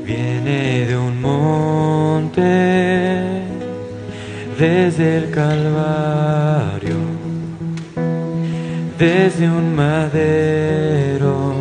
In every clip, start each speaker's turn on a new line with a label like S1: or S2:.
S1: viene de un monte, desde el Calvario, desde un madero.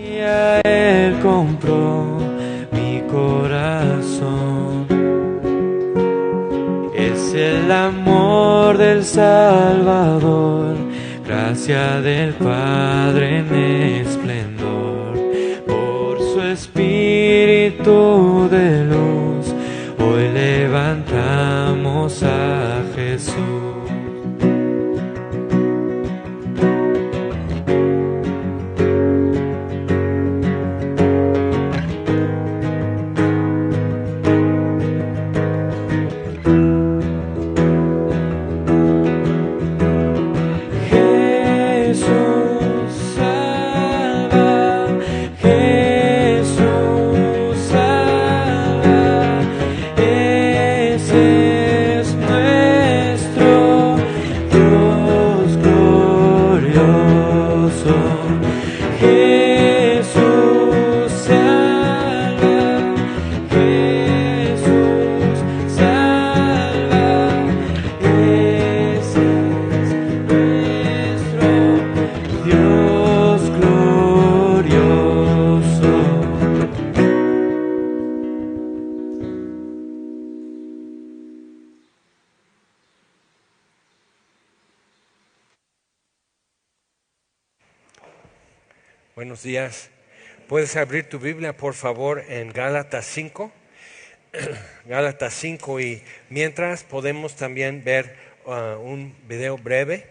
S1: Y a Él compró mi corazón. Es el amor del Salvador, gracia del Padre en esplendor. Por su Espíritu de luz, hoy levantamos a Jesús.
S2: Buenos días. ¿Puedes abrir tu Biblia, por favor, en Gálatas 5? Gálatas 5, y mientras podemos también ver un video breve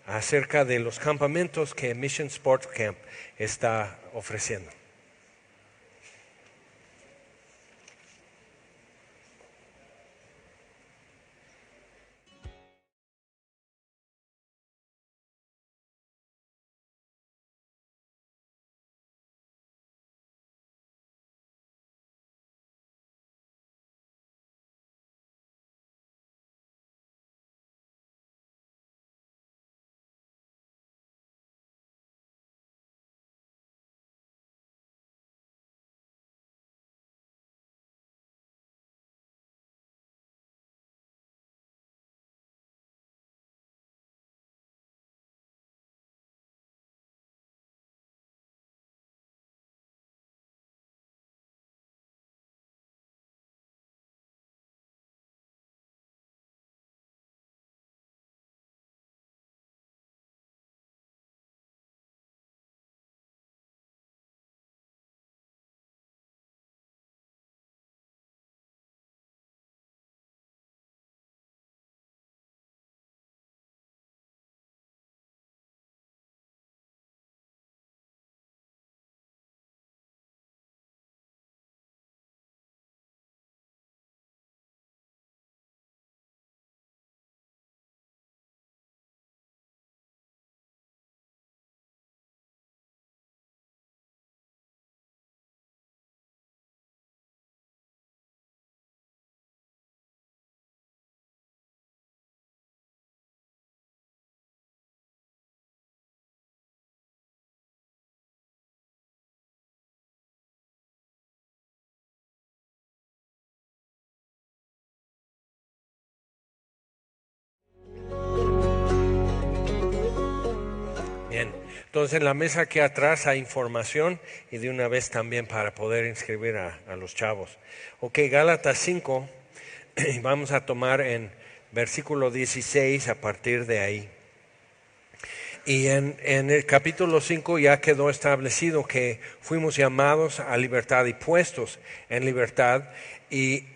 S2: acerca de los campamentos que Mission Sports Camp está ofreciendo. Entonces en la mesa aquí atrás hay información y de una vez también para poder inscribir a los chavos. Ok, Gálatas 5, vamos a tomar en versículo 16 a partir de ahí. Y en el capítulo 5 ya quedó establecido que fuimos llamados a libertad y puestos en libertad, y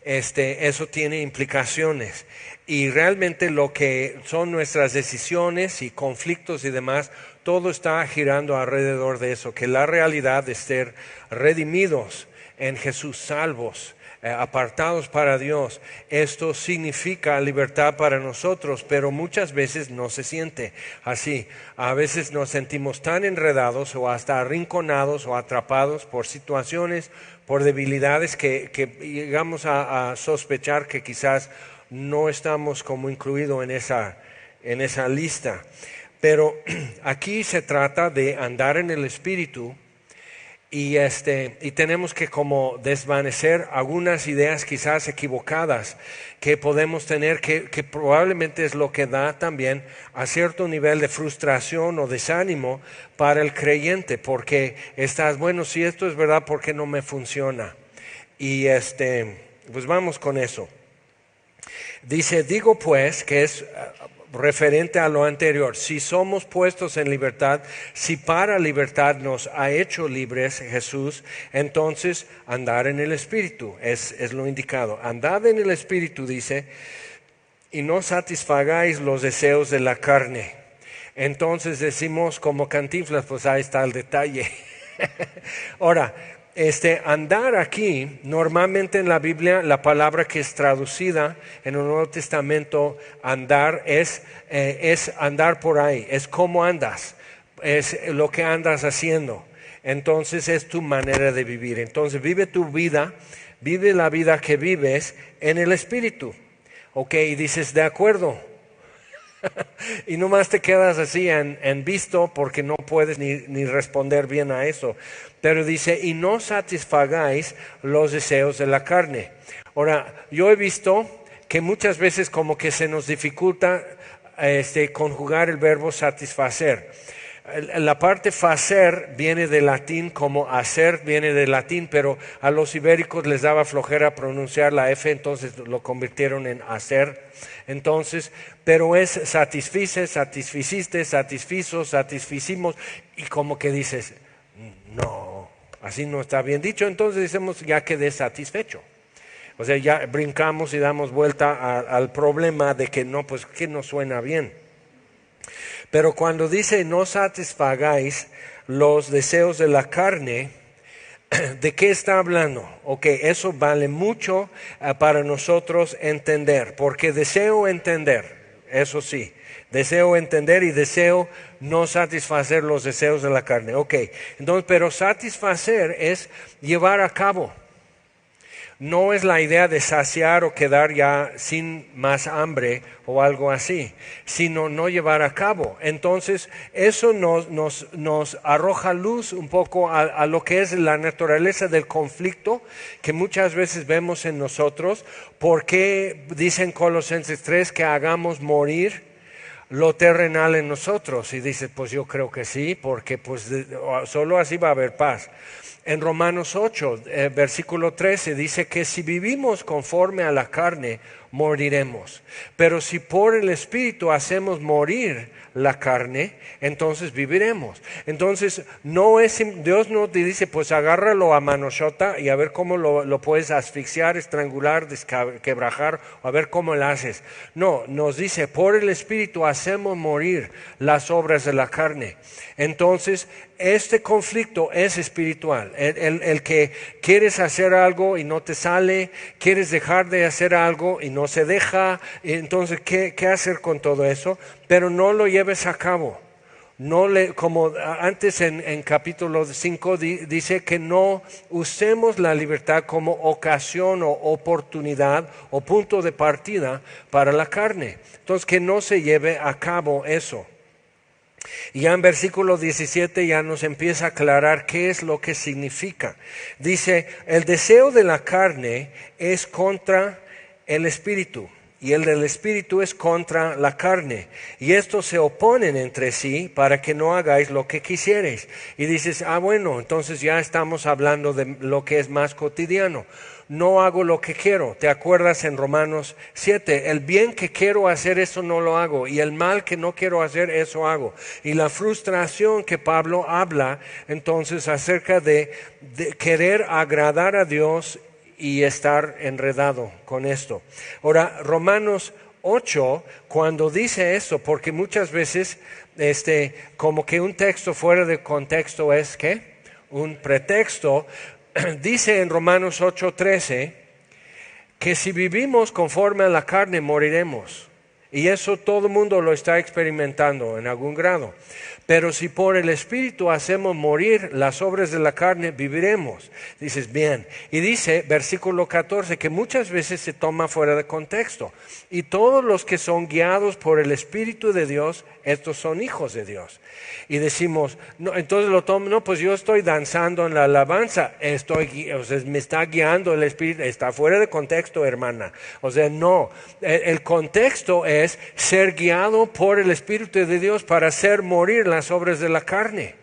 S2: eso tiene implicaciones. Y realmente lo que son nuestras decisiones y conflictos y demás, todo está girando alrededor de eso, que la realidad de ser redimidos en Jesús, salvos, apartados para Dios, esto significa libertad para nosotros, pero muchas veces no se siente así. A veces nos sentimos tan enredados o hasta arrinconados o atrapados por situaciones, por debilidades que llegamos a sospechar que quizás no estamos como incluidos en esa lista. Pero aquí se trata de andar en el Espíritu. Y tenemos que como desvanecer algunas ideas quizás equivocadas que podemos tener, que probablemente es lo que da también a cierto nivel de frustración o desánimo para el creyente, porque estás, bueno, si esto es verdad, ¿por qué no me funciona? Y pues vamos con eso. Dice, digo pues, que es referente a lo anterior, si somos puestos en libertad, si para libertad nos ha hecho libres Jesús, entonces andar en el Espíritu es lo indicado. Andad en el Espíritu, dice, y no satisfagáis los deseos de la carne. Entonces decimos como Cantinflas, pues ahí está el detalle. Ahora, andar aquí, normalmente en la Biblia, la palabra que es traducida en el Nuevo Testamento, andar es andar por ahí, es cómo andas, es lo que andas haciendo. Entonces es tu manera de vivir. Entonces vive tu vida, vive la vida que vives en el Espíritu. Ok, y dices, de acuerdo. Y nomás te quedas así en visto porque no puedes ni responder bien a eso. Pero dice, y no satisfagáis los deseos de la carne. Ahora, yo he visto que muchas veces como que se nos dificulta conjugar el verbo satisfacer. La parte facer viene del latín, como hacer viene del latín, pero a los ibéricos les daba flojera pronunciar la F, entonces lo convirtieron en hacer. Entonces, pero es satisfice, satisficiste, satisfizo, satisficimos, y como que dices, no, así no está bien dicho, entonces decimos, ya quedé satisfecho. O sea, ya brincamos y damos vuelta al problema de que no, pues que no suena bien. Pero cuando dice no satisfagáis los deseos de la carne, ¿de qué está hablando? Ok, eso vale mucho para nosotros entender, porque deseo entender, eso sí, deseo entender y deseo no satisfacer los deseos de la carne. Ok, entonces, pero satisfacer es llevar a cabo. No es la idea de saciar o quedar ya sin más hambre o algo así, sino no llevar a cabo. Entonces, eso nos arroja luz un poco a lo que es la naturaleza del conflicto que muchas veces vemos en nosotros. ¿Por qué dicen Colosenses 3 que hagamos morir lo terrenal en nosotros? Y dice, pues yo creo que sí, porque pues solo así va a haber paz. En Romanos 8, versículo 13, dice que si vivimos conforme a la carne, moriremos. Pero si por el Espíritu hacemos morir la carne, entonces viviremos. Entonces, Dios no te dice, pues agárralo a manoshota y a ver cómo lo puedes asfixiar, estrangular, quebrajar, o a ver cómo lo haces. No, nos dice, por el Espíritu hacemos morir las obras de la carne. Entonces, este conflicto es espiritual. El que quieres hacer algo y no te sale, quieres dejar de hacer algo y no se deja. Entonces, ¿qué hacer con todo eso? Pero no lo lleves a cabo. Como antes en capítulo 5 dice que no usemos la libertad como ocasión o oportunidad o punto de partida para la carne. Entonces, que no se lleve a cabo eso. Y ya en versículo 17 ya nos empieza a aclarar qué es lo que significa. Dice, el deseo de la carne es contra el Espíritu y el del Espíritu es contra la carne. Y estos se oponen entre sí para que no hagáis lo que quisierais. Y dices, bueno, entonces ya estamos hablando de lo que es más cotidiano. No hago lo que quiero. ¿Te acuerdas en Romanos 7? El bien que quiero hacer, eso no lo hago. Y el mal que no quiero hacer, eso hago. Y la frustración que Pablo habla entonces acerca de querer agradar a Dios y estar enredado con esto. Ahora, Romanos 8, cuando dice eso, porque muchas veces como que un texto fuera de contexto es ¿qué? Un pretexto. Dice en Romanos 8:13 que si vivimos conforme a la carne moriremos. Y eso todo el mundo lo está experimentando en algún grado. Pero si por el Espíritu hacemos morir las obras de la carne, viviremos. Dices, bien. Y dice, versículo 14, que muchas veces se toma fuera de contexto. Y todos los que son guiados por el Espíritu de Dios, estos son hijos de Dios. Y decimos, no, entonces lo tomo, no, pues yo estoy danzando en la alabanza, me está guiando el Espíritu, está fuera de contexto, hermana. O sea, no, el contexto es ser guiado por el Espíritu de Dios para hacer morir las obras de la carne.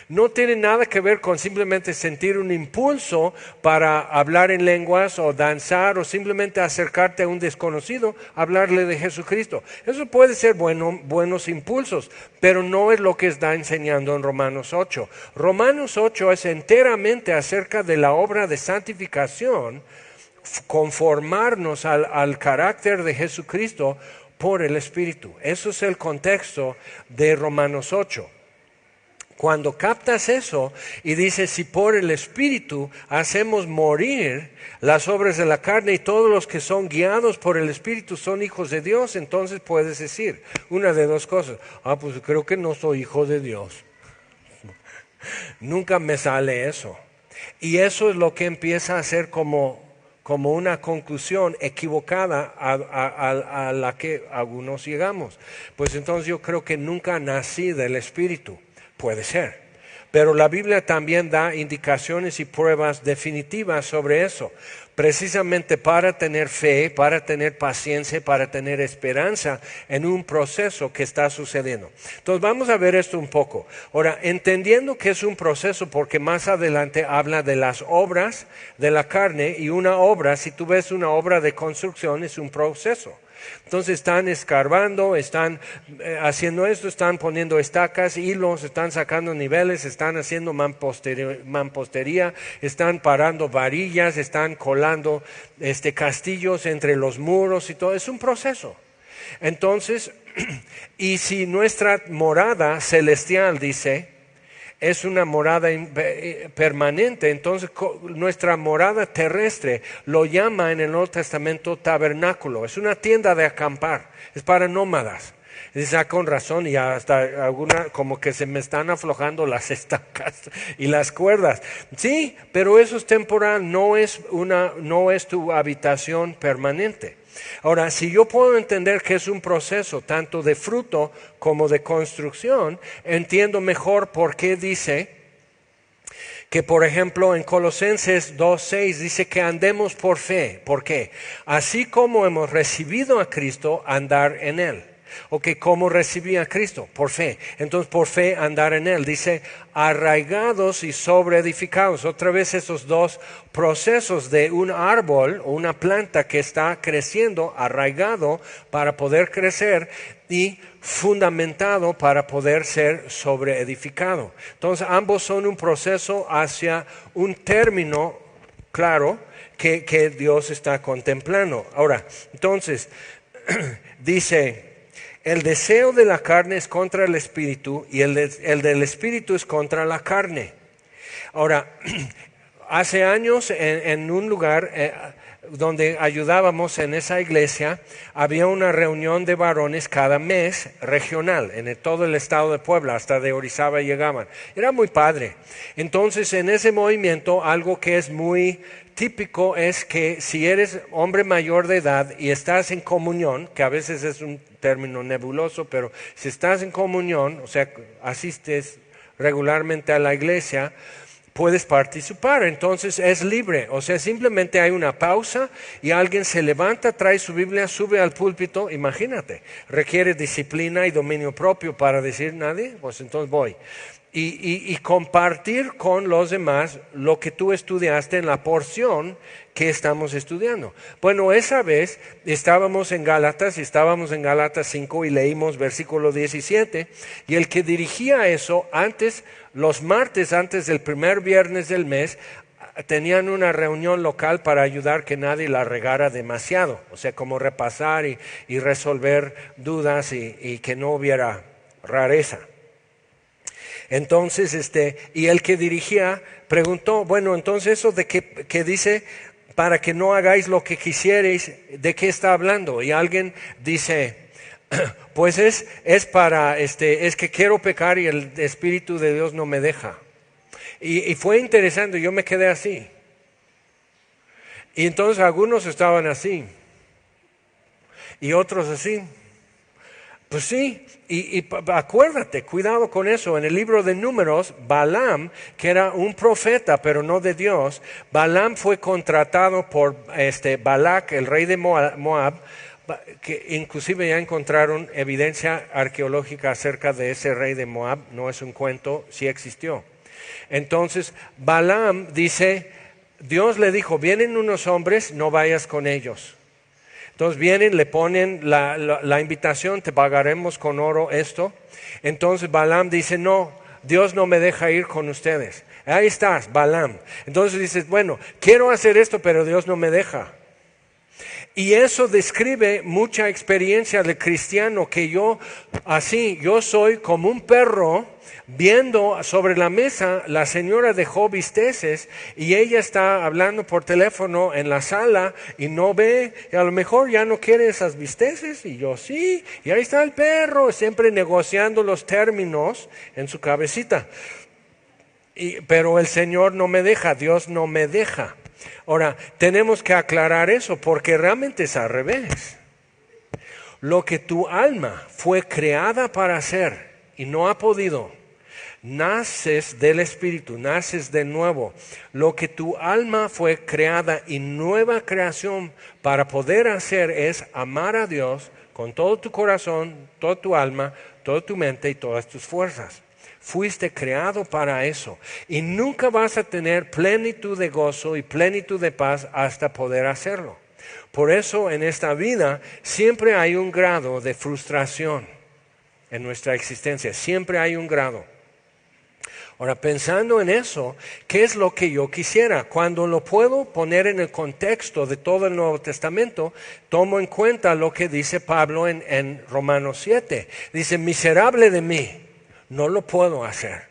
S2: No tiene nada que ver con simplemente sentir un impulso para hablar en lenguas o danzar o simplemente acercarte a un desconocido, hablarle de Jesucristo. Eso puede ser buenos impulsos, pero no es lo que está enseñando en Romanos 8. Romanos 8 es enteramente acerca de la obra de santificación, conformarnos al carácter de Jesucristo por el Espíritu. Eso es el contexto de Romanos 8. Cuando captas eso y dices, si por el Espíritu hacemos morir las obras de la carne y todos los que son guiados por el Espíritu son hijos de Dios, entonces puedes decir una de dos cosas. Pues creo que no soy hijo de Dios. Nunca me sale eso. Y eso es lo que empieza a ser como una conclusión equivocada a la que algunos llegamos. Pues entonces yo creo que nunca nací del Espíritu. Puede ser, pero la Biblia también da indicaciones y pruebas definitivas sobre eso, precisamente para tener fe, para tener paciencia, para tener esperanza en un proceso que está sucediendo. Entonces vamos a ver esto un poco. Ahora, entendiendo que es un proceso, porque más adelante habla de las obras de la carne, y una obra, si tú ves una obra de construcción, es un proceso. Entonces están escarbando, están haciendo esto, están poniendo estacas, hilos, están sacando niveles, están haciendo mampostería, están parando varillas, están colando castillos entre los muros y todo. Es un proceso. Entonces, y si nuestra morada celestial, dice, es una morada permanente, entonces nuestra morada terrestre lo llama en el Nuevo Testamento tabernáculo. Es una tienda de acampar, es para nómadas. Dice, con razón, y hasta como que se me están aflojando las estacas y las cuerdas. Sí, pero eso es temporal, no es tu habitación permanente. Ahora, si yo puedo entender que es un proceso tanto de fruto como de construcción, entiendo mejor por qué dice que, por ejemplo, en Colosenses 2:6 dice que andemos por fe. ¿Por qué? Así como hemos recibido a Cristo, andar en Él. ¿Cómo recibí a Cristo? Por fe. Entonces, por fe andar en Él. Dice, arraigados y sobreedificados. Otra vez esos dos procesos de un árbol o una planta que está creciendo, arraigado para poder crecer y fundamentado para poder ser sobreedificado. Entonces, ambos son un proceso hacia un término claro que Dios está contemplando. Ahora, entonces, dice, el deseo de la carne es contra el espíritu y el del espíritu es contra la carne. Ahora, hace años en un lugar donde ayudábamos en esa iglesia, había una reunión de varones cada mes regional en todo el estado de Puebla, hasta de Orizaba llegaban. Era muy padre. Entonces, en ese movimiento, algo que es muy típico es que si eres hombre mayor de edad y estás en comunión, que a veces es un término nebuloso, pero si estás en comunión, o sea, asistes regularmente a la iglesia, puedes participar, entonces es libre. O sea, simplemente hay una pausa y alguien se levanta, trae su Biblia, sube al púlpito, imagínate, requiere disciplina y dominio propio para decir nadie, pues entonces voy. Y compartir con los demás lo que tú estudiaste en la porción que estamos estudiando. Bueno, esa vez estábamos en Gálatas 5 y leímos versículo 17, y el que dirigía eso antes, los martes antes del primer viernes del mes, tenían una reunión local para ayudar que nadie la regara demasiado, o sea, como repasar y resolver dudas y que no hubiera rareza. Entonces, y el que dirigía preguntó, bueno, entonces eso de que dice, para que no hagáis lo que quisierais, ¿de qué está hablando? Y alguien dice, pues es que quiero pecar y el Espíritu de Dios no me deja. Y fue interesante, yo me quedé así. Y entonces algunos estaban así, y otros así. Pues sí, y acuérdate, cuidado con eso. En el libro de Números, Balaam, que era un profeta, pero no de Dios, Balaam fue contratado por Balac, el rey de Moab, que inclusive ya encontraron evidencia arqueológica acerca de ese rey de Moab, no es un cuento, sí existió. Entonces, Balaam dice, Dios le dijo, vienen unos hombres, no vayas con ellos. Entonces vienen, le ponen la invitación, te pagaremos con oro esto. Entonces Balaam dice, no, Dios no me deja ir con ustedes. Ahí estás, Balaam. Entonces dices, bueno, quiero hacer esto, pero Dios no me deja. Y eso describe mucha experiencia del cristiano, que yo soy como un perro viendo sobre la mesa, la señora dejó bisteces y ella está hablando por teléfono en la sala y no ve, y a lo mejor ya no quiere esas bisteces, y yo sí, y ahí está el perro, siempre negociando los términos en su cabecita. Pero el Señor no me deja, Dios no me deja. Ahora, tenemos que aclarar eso, porque realmente es al revés. Lo que tu alma fue creada para hacer y no ha podido, naces del Espíritu, naces de nuevo. Lo que tu alma fue creada y nueva creación para poder hacer es amar a Dios con todo tu corazón, toda tu alma, toda tu mente y todas tus fuerzas. Fuiste creado para eso y nunca vas a tener plenitud de gozo y plenitud de paz hasta poder hacerlo. Por eso en esta vida siempre hay un grado de frustración en nuestra existencia, siempre hay un grado. Ahora, pensando en eso, ¿qué es lo que yo quisiera? Cuando lo puedo poner en el contexto de todo el Nuevo Testamento, tomo en cuenta lo que dice Pablo en Romanos 7. Dice, miserable de mí, no lo puedo hacer.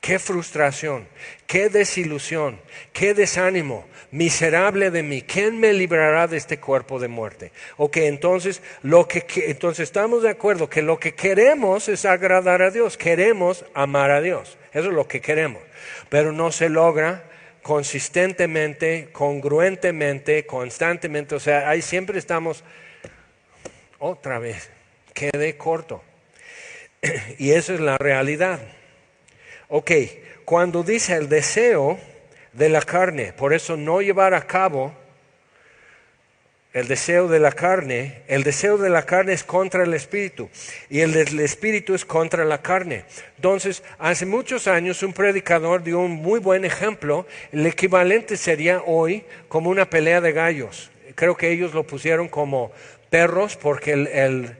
S2: Qué frustración, qué desilusión, qué desánimo, miserable de mí. ¿Quién me librará de este cuerpo de muerte? Ok, entonces estamos de acuerdo que lo que queremos es agradar a Dios, queremos amar a Dios. Eso es lo que queremos, pero no se logra consistentemente, congruentemente, constantemente. O sea, ahí siempre estamos, otra vez, quedé corto. Y eso es la realidad. Ok, cuando dice el deseo de la carne, por eso no llevar a cabo el deseo de la carne es contra el espíritu y el del espíritu es contra la carne. Entonces, hace muchos años un predicador dio un muy buen ejemplo. El equivalente sería hoy como una pelea de gallos. Creo que ellos lo pusieron como perros porque el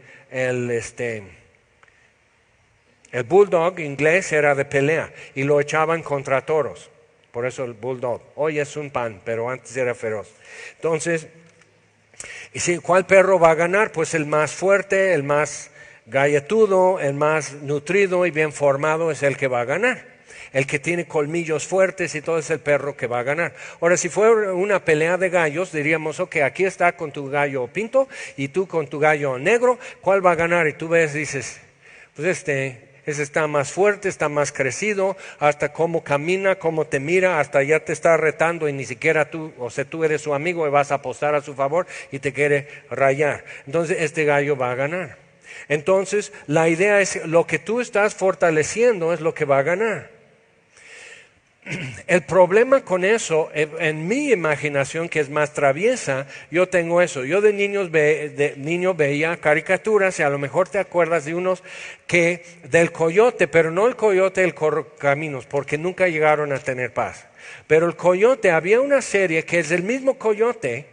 S2: bulldog inglés era de pelea y lo echaban contra toros. Por eso el bulldog. Hoy es un pan, pero antes era feroz. Entonces, ¿cuál perro va a ganar? Pues el más fuerte, el más galletudo, el más nutrido y bien formado es el que va a ganar. El que tiene colmillos fuertes y todo es el perro que va a ganar. Ahora, si fuera una pelea de gallos, diríamos, ok, aquí está con tu gallo pinto y tú con tu gallo negro, ¿cuál va a ganar? Y tú ves, dices, pues ese está más fuerte, está más crecido, hasta cómo camina, cómo te mira, hasta ya te está retando y ni siquiera tú, o sea, tú eres su amigo y vas a apostar a su favor y te quiere rayar. Entonces, este gallo va a ganar. Entonces, la idea es lo que tú estás fortaleciendo es lo que va a ganar. El problema con eso, en mi imaginación que es más traviesa, yo tengo eso. Yo de niño veía caricaturas y a lo mejor te acuerdas de unos que del coyote, pero no el coyote del Correcaminos, porque nunca llegaron a tener paz. Pero el coyote, había una serie que es del mismo coyote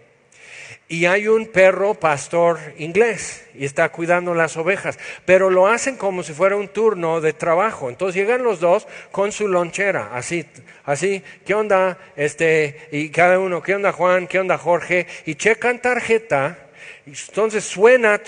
S2: y hay un perro pastor inglés y está cuidando las ovejas, pero lo hacen como si fuera un turno de trabajo. Entonces llegan los dos con su lonchera, así, ¿qué onda? Y cada uno, ¿qué onda Juan? ¿Qué onda Jorge? Y checan tarjeta. Entonces suena,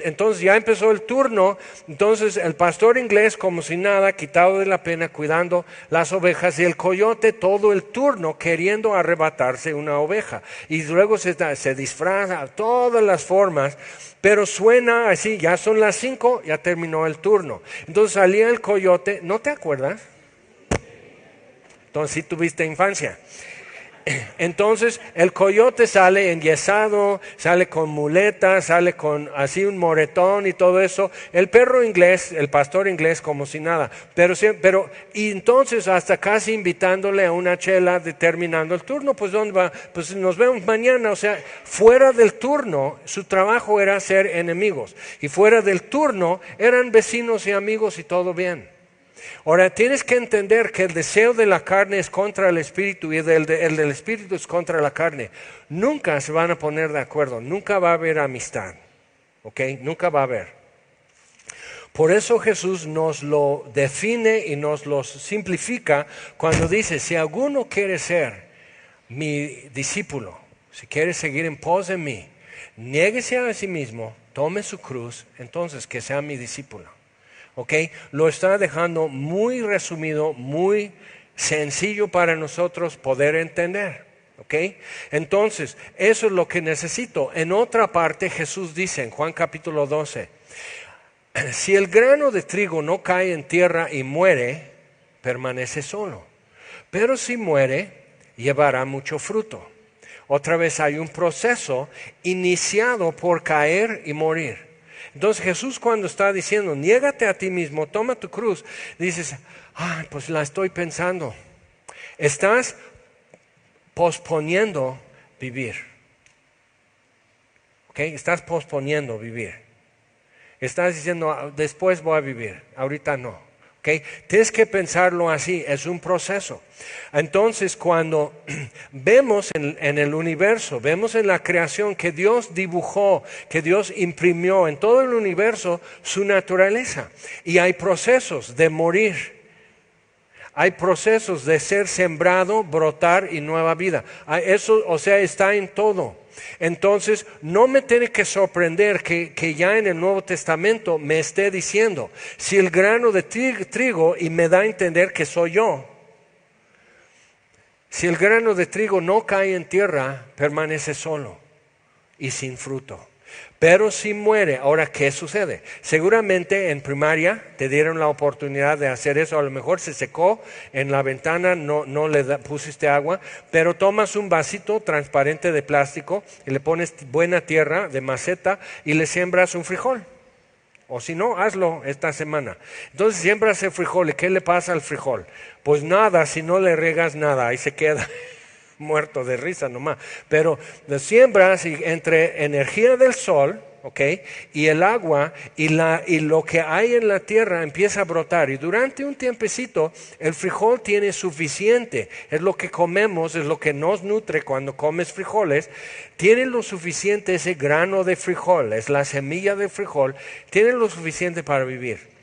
S2: entonces ya empezó el turno. Entonces el pastor inglés como si nada, quitado de la pena, cuidando las ovejas, y el coyote todo el turno queriendo arrebatarse una oveja, y luego se disfraza, todas las formas, pero suena así, ya son las 5, ya terminó el turno. Entonces salía el coyote, ¿no te acuerdas? Entonces sí tuviste infancia. Entonces el coyote sale enyesado, sale con muletas, sale con así un moretón y todo eso. El perro inglés, el pastor inglés como si nada. Y entonces hasta casi invitándole a una chela terminando el turno. Pues ¿dónde va? Pues nos vemos mañana. O sea, fuera del turno su trabajo era ser enemigos. Y fuera del turno eran vecinos y amigos y todo bien. Ahora, tienes que entender que el deseo de la carne es contra el espíritu y el del espíritu es contra la carne. Nunca se van a poner de acuerdo, nunca va a haber amistad, ¿ok? Nunca va a haber. Por eso Jesús nos lo define y nos lo simplifica cuando dice, si alguno quiere ser mi discípulo, si quiere seguir en pos de mí, niéguese a sí mismo, tome su cruz, entonces que sea mi discípulo. ¿Okay? Lo está dejando muy resumido, muy sencillo para nosotros poder entender. ¿Okay? Entonces, eso es lo que necesito. En otra parte, Jesús dice en Juan capítulo 12, si el grano de trigo no cae en tierra y muere, permanece solo. Pero si muere, llevará mucho fruto. Otra vez hay un proceso iniciado por caer y morir. Entonces Jesús cuando está diciendo, niégate a ti mismo, toma tu cruz, dices, pues la estoy pensando. Estás posponiendo vivir. ¿Ok? Estás posponiendo vivir. Estás diciendo, después voy a vivir, ahorita no. ¿Okay? Tienes que pensarlo así, es un proceso. Entonces cuando vemos en el universo, vemos en la creación que Dios dibujó, que Dios imprimió en todo el universo su naturaleza. Y hay procesos de morir, hay procesos de ser sembrado, brotar y nueva vida. Eso, o sea, está en todo. Entonces, no me tiene que sorprender que ya en el Nuevo Testamento me esté diciendo, si el grano de trigo, y me da a entender que soy yo, si el grano de trigo no cae en tierra, permanece solo y sin fruto. Pero si muere, ahora, ¿qué sucede? Seguramente en primaria te dieron la oportunidad de hacer eso. A lo mejor se secó en la ventana, no pusiste agua, pero tomas un vasito transparente de plástico y le pones buena tierra de maceta y le siembras un frijol. O si no, hazlo esta semana. Entonces siembras el frijol. ¿Y qué le pasa al frijol? Pues nada, si no le regas nada, ahí se queda muerto de risa nomás. Pero lo siembras y entre energía del sol, ¿ok? Y el agua y lo que hay en la tierra empieza a brotar. Y durante un tiempecito el frijol tiene suficiente. Es lo que comemos, es lo que nos nutre cuando comes frijoles. Tiene lo suficiente ese grano de frijol, es la semilla de frijol. Tiene lo suficiente para vivir.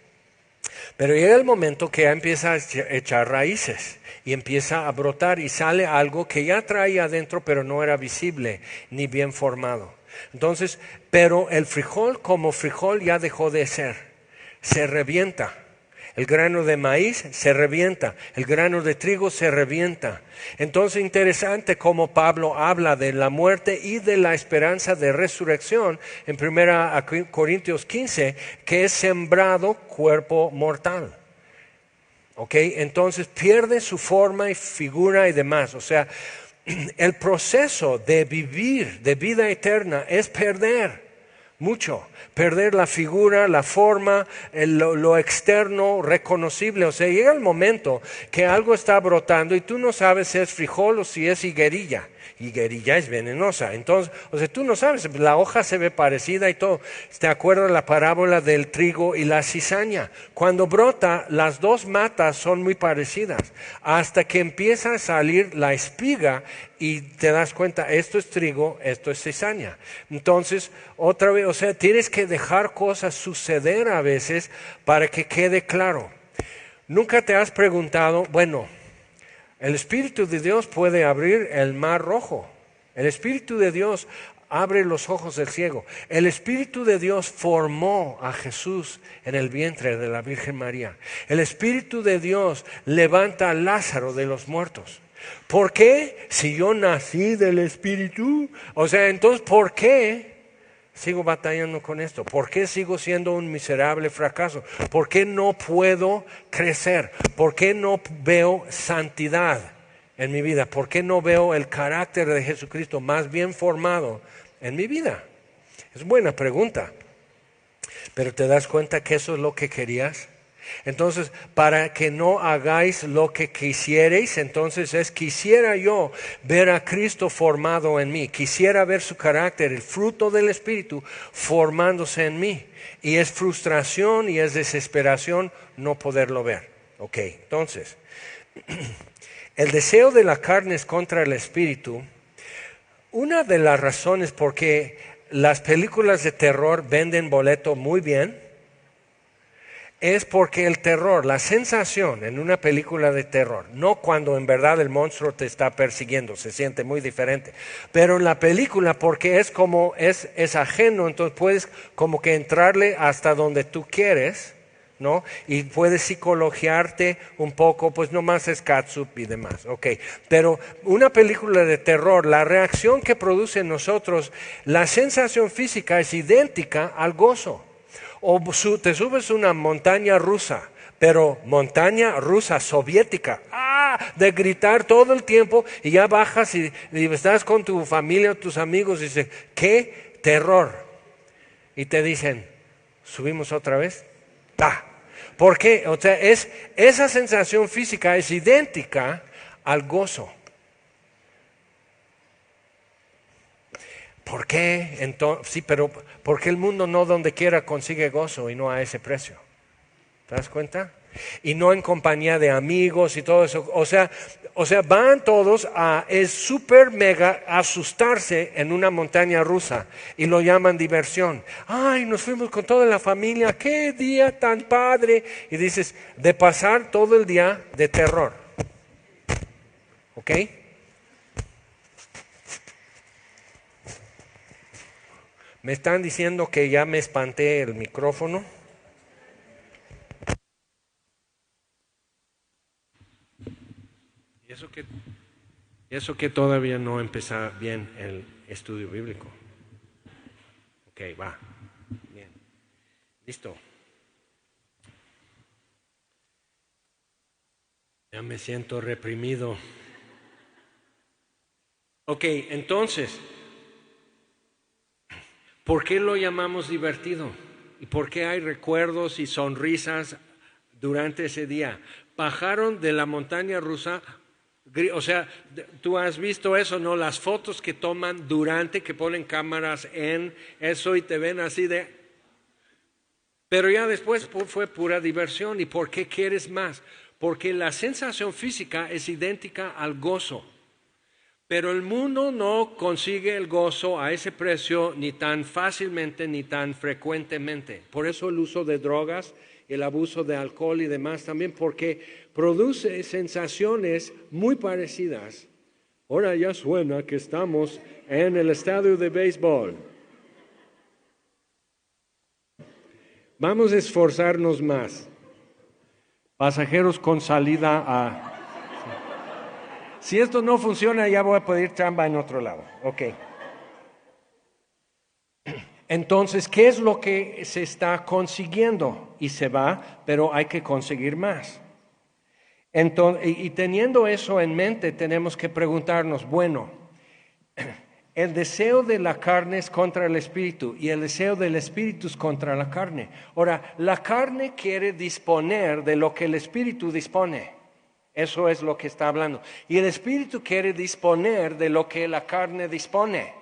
S2: Pero llega el momento que ya empieza a echar raíces y empieza a brotar y sale algo que ya traía adentro pero no era visible ni bien formado. Entonces, pero el frijol como frijol ya dejó de ser, se revienta. El grano de maíz se revienta, el grano de trigo se revienta. Entonces, interesante cómo Pablo habla de la muerte y de la esperanza de resurrección en 1 Corintios 15, que es sembrado cuerpo mortal. ¿Ok? Entonces pierde su forma y figura y demás. O sea, el proceso de vivir de vida eterna es perder Mucho. Perder la figura, la forma, lo externo, reconocible. O sea, llega el momento que algo está brotando y tú no sabes si es frijol o si es higuerilla. Higuerilla es venenosa. Entonces, o sea, tú no sabes, la hoja se ve parecida y todo. ¿Te acuerdas la parábola del trigo y la cizaña? Cuando brota, las dos matas son muy parecidas. Hasta que empieza a salir la espiga y te das cuenta, esto es trigo, esto es cizaña. Entonces, otra vez, o sea, tienes que dejar cosas suceder a veces para que quede claro. ¿Nunca te has preguntado, bueno, el Espíritu de Dios puede abrir el mar rojo? El Espíritu de Dios abre los ojos del ciego. El Espíritu de Dios formó a Jesús en el vientre de la Virgen María. El Espíritu de Dios levanta a Lázaro de los muertos. ¿Por qué? Si yo nací del Espíritu. O sea, entonces, ¿por qué sigo batallando con esto? ¿Por qué sigo siendo un miserable fracaso? ¿Por qué no puedo crecer? ¿Por qué no veo santidad en mi vida? ¿Por qué no veo el carácter de Jesucristo más bien formado en mi vida? Es buena pregunta. Pero ¿te das cuenta que eso es lo que querías? Entonces, para que no hagáis lo que quisierais, entonces quisiera yo ver a Cristo formado en mí, quisiera ver su carácter, el fruto del Espíritu formándose en mí. Y es frustración y es desesperación no poderlo ver. Ok, entonces, el deseo de la carne es contra el Espíritu. Una de las razones por qué las películas de terror venden boleto muy bien es porque el terror, la sensación en una película de terror, no cuando en verdad el monstruo te está persiguiendo, se siente muy diferente, pero en la película porque es como es ajeno, entonces puedes como que entrarle hasta donde tú quieres, ¿no? Y puedes psicologiarte un poco, pues nomás es catsup y demás, ok. Pero una película de terror, la reacción que produce en nosotros, la sensación física es idéntica al gozo. O te subes una montaña rusa, pero montaña rusa soviética, de gritar todo el tiempo y ya bajas y estás con tu familia, tus amigos y dices, ¡qué terror! Y te dicen, ¿subimos otra vez? ¿Por qué? O sea, esa sensación física es idéntica al gozo. ¿Por qué? Entonces, sí, pero ¿por qué el mundo no donde quiera consigue gozo y no a ese precio? ¿Te das cuenta? Y no en compañía de amigos y todo eso. O sea, van todos es súper mega asustarse en una montaña rusa y lo llaman diversión. Ay, nos fuimos con toda la familia, qué día tan padre. Y dices, de pasar todo el día de terror. ¿Ok? Me están diciendo que ya me espanté el micrófono. Y eso que todavía no empezó bien el estudio bíblico. Ok, va. Bien. Listo. Ya me siento reprimido. Ok, entonces, ¿por qué lo llamamos divertido? ¿Y por qué hay recuerdos y sonrisas durante ese día? Bajaron de la montaña rusa, o sea, tú has visto eso, ¿no? Las fotos que toman durante, que ponen cámaras en eso y te ven así de... Pero ya después fue pura diversión. ¿Y por qué quieres más? Porque la sensación física es idéntica al gozo. Pero el mundo no consigue el gozo a ese precio ni tan fácilmente ni tan frecuentemente. Por eso el uso de drogas, el abuso de alcohol y demás también, porque produce sensaciones muy parecidas. Ahora ya suena que estamos en el estadio de béisbol. Vamos a esforzarnos más. Pasajeros con salida a... Si esto no funciona, ya voy a pedir chamba en otro lado. Ok. Entonces, ¿qué es lo que se está consiguiendo? Y se va, pero hay que conseguir más. Entonces, y teniendo eso en mente, tenemos que preguntarnos, bueno, El deseo de la carne es contra el espíritu y el deseo del espíritu es contra la carne. Ahora, la carne quiere disponer de lo que el espíritu dispone. Eso es lo que está hablando. Y el espíritu quiere disponer de lo que la carne dispone.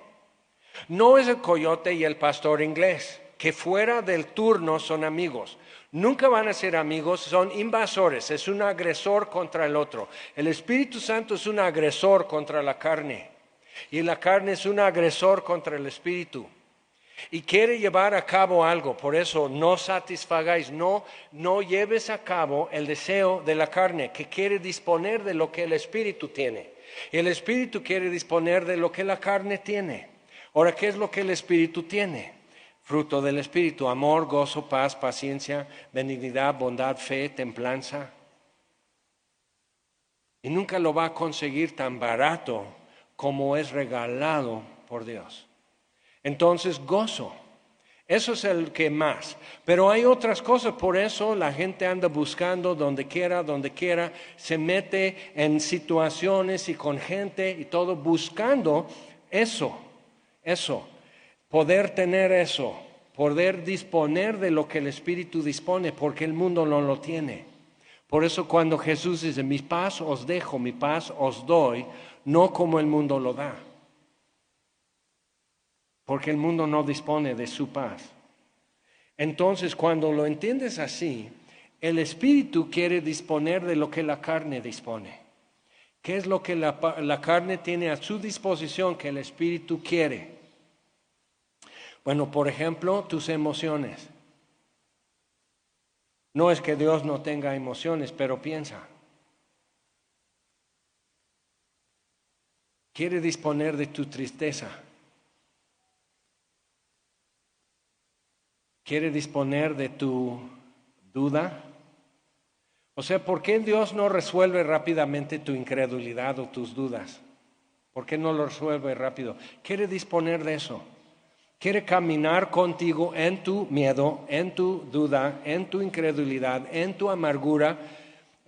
S2: No es el coyote y el pastor inglés, que fuera del turno son amigos. Nunca van a ser amigos, son invasores, es un agresor contra el otro. El Espíritu Santo es un agresor contra la carne. Y la carne es un agresor contra el espíritu. Y quiere llevar a cabo algo. Por eso no satisfagáis, no lleves a cabo el deseo de la carne, que quiere disponer de lo que el espíritu tiene. Y el espíritu quiere disponer de lo que la carne tiene. Ahora, ¿qué es lo que el espíritu tiene? Fruto del espíritu: amor, gozo, paz, paciencia, benignidad, bondad, fe, templanza. Y nunca lo va a conseguir tan barato como es regalado por Dios. Entonces, gozo, eso es el que más. Pero hay otras cosas, por eso la gente anda buscando donde quiera, se mete en situaciones y con gente y todo buscando eso, poder tener eso, poder disponer de lo que el Espíritu dispone, porque el mundo no lo tiene. Por eso cuando Jesús dice: mi paz os dejo, mi paz os doy, no como el mundo lo da. Porque el mundo no dispone de su paz. Entonces, cuando lo entiendes así, el espíritu quiere disponer de lo que la carne dispone. ¿Qué es lo que la carne tiene a su disposición que el espíritu quiere? Bueno, por ejemplo, tus emociones. No es que Dios no tenga emociones, pero piensa. Quiere disponer de tu tristeza. Quiere disponer de tu duda. O sea, ¿por qué Dios no resuelve rápidamente tu incredulidad o tus dudas? ¿Por qué no lo resuelve rápido? Quiere disponer de eso. Quiere caminar contigo en tu miedo, en tu duda, en tu incredulidad, en tu amargura,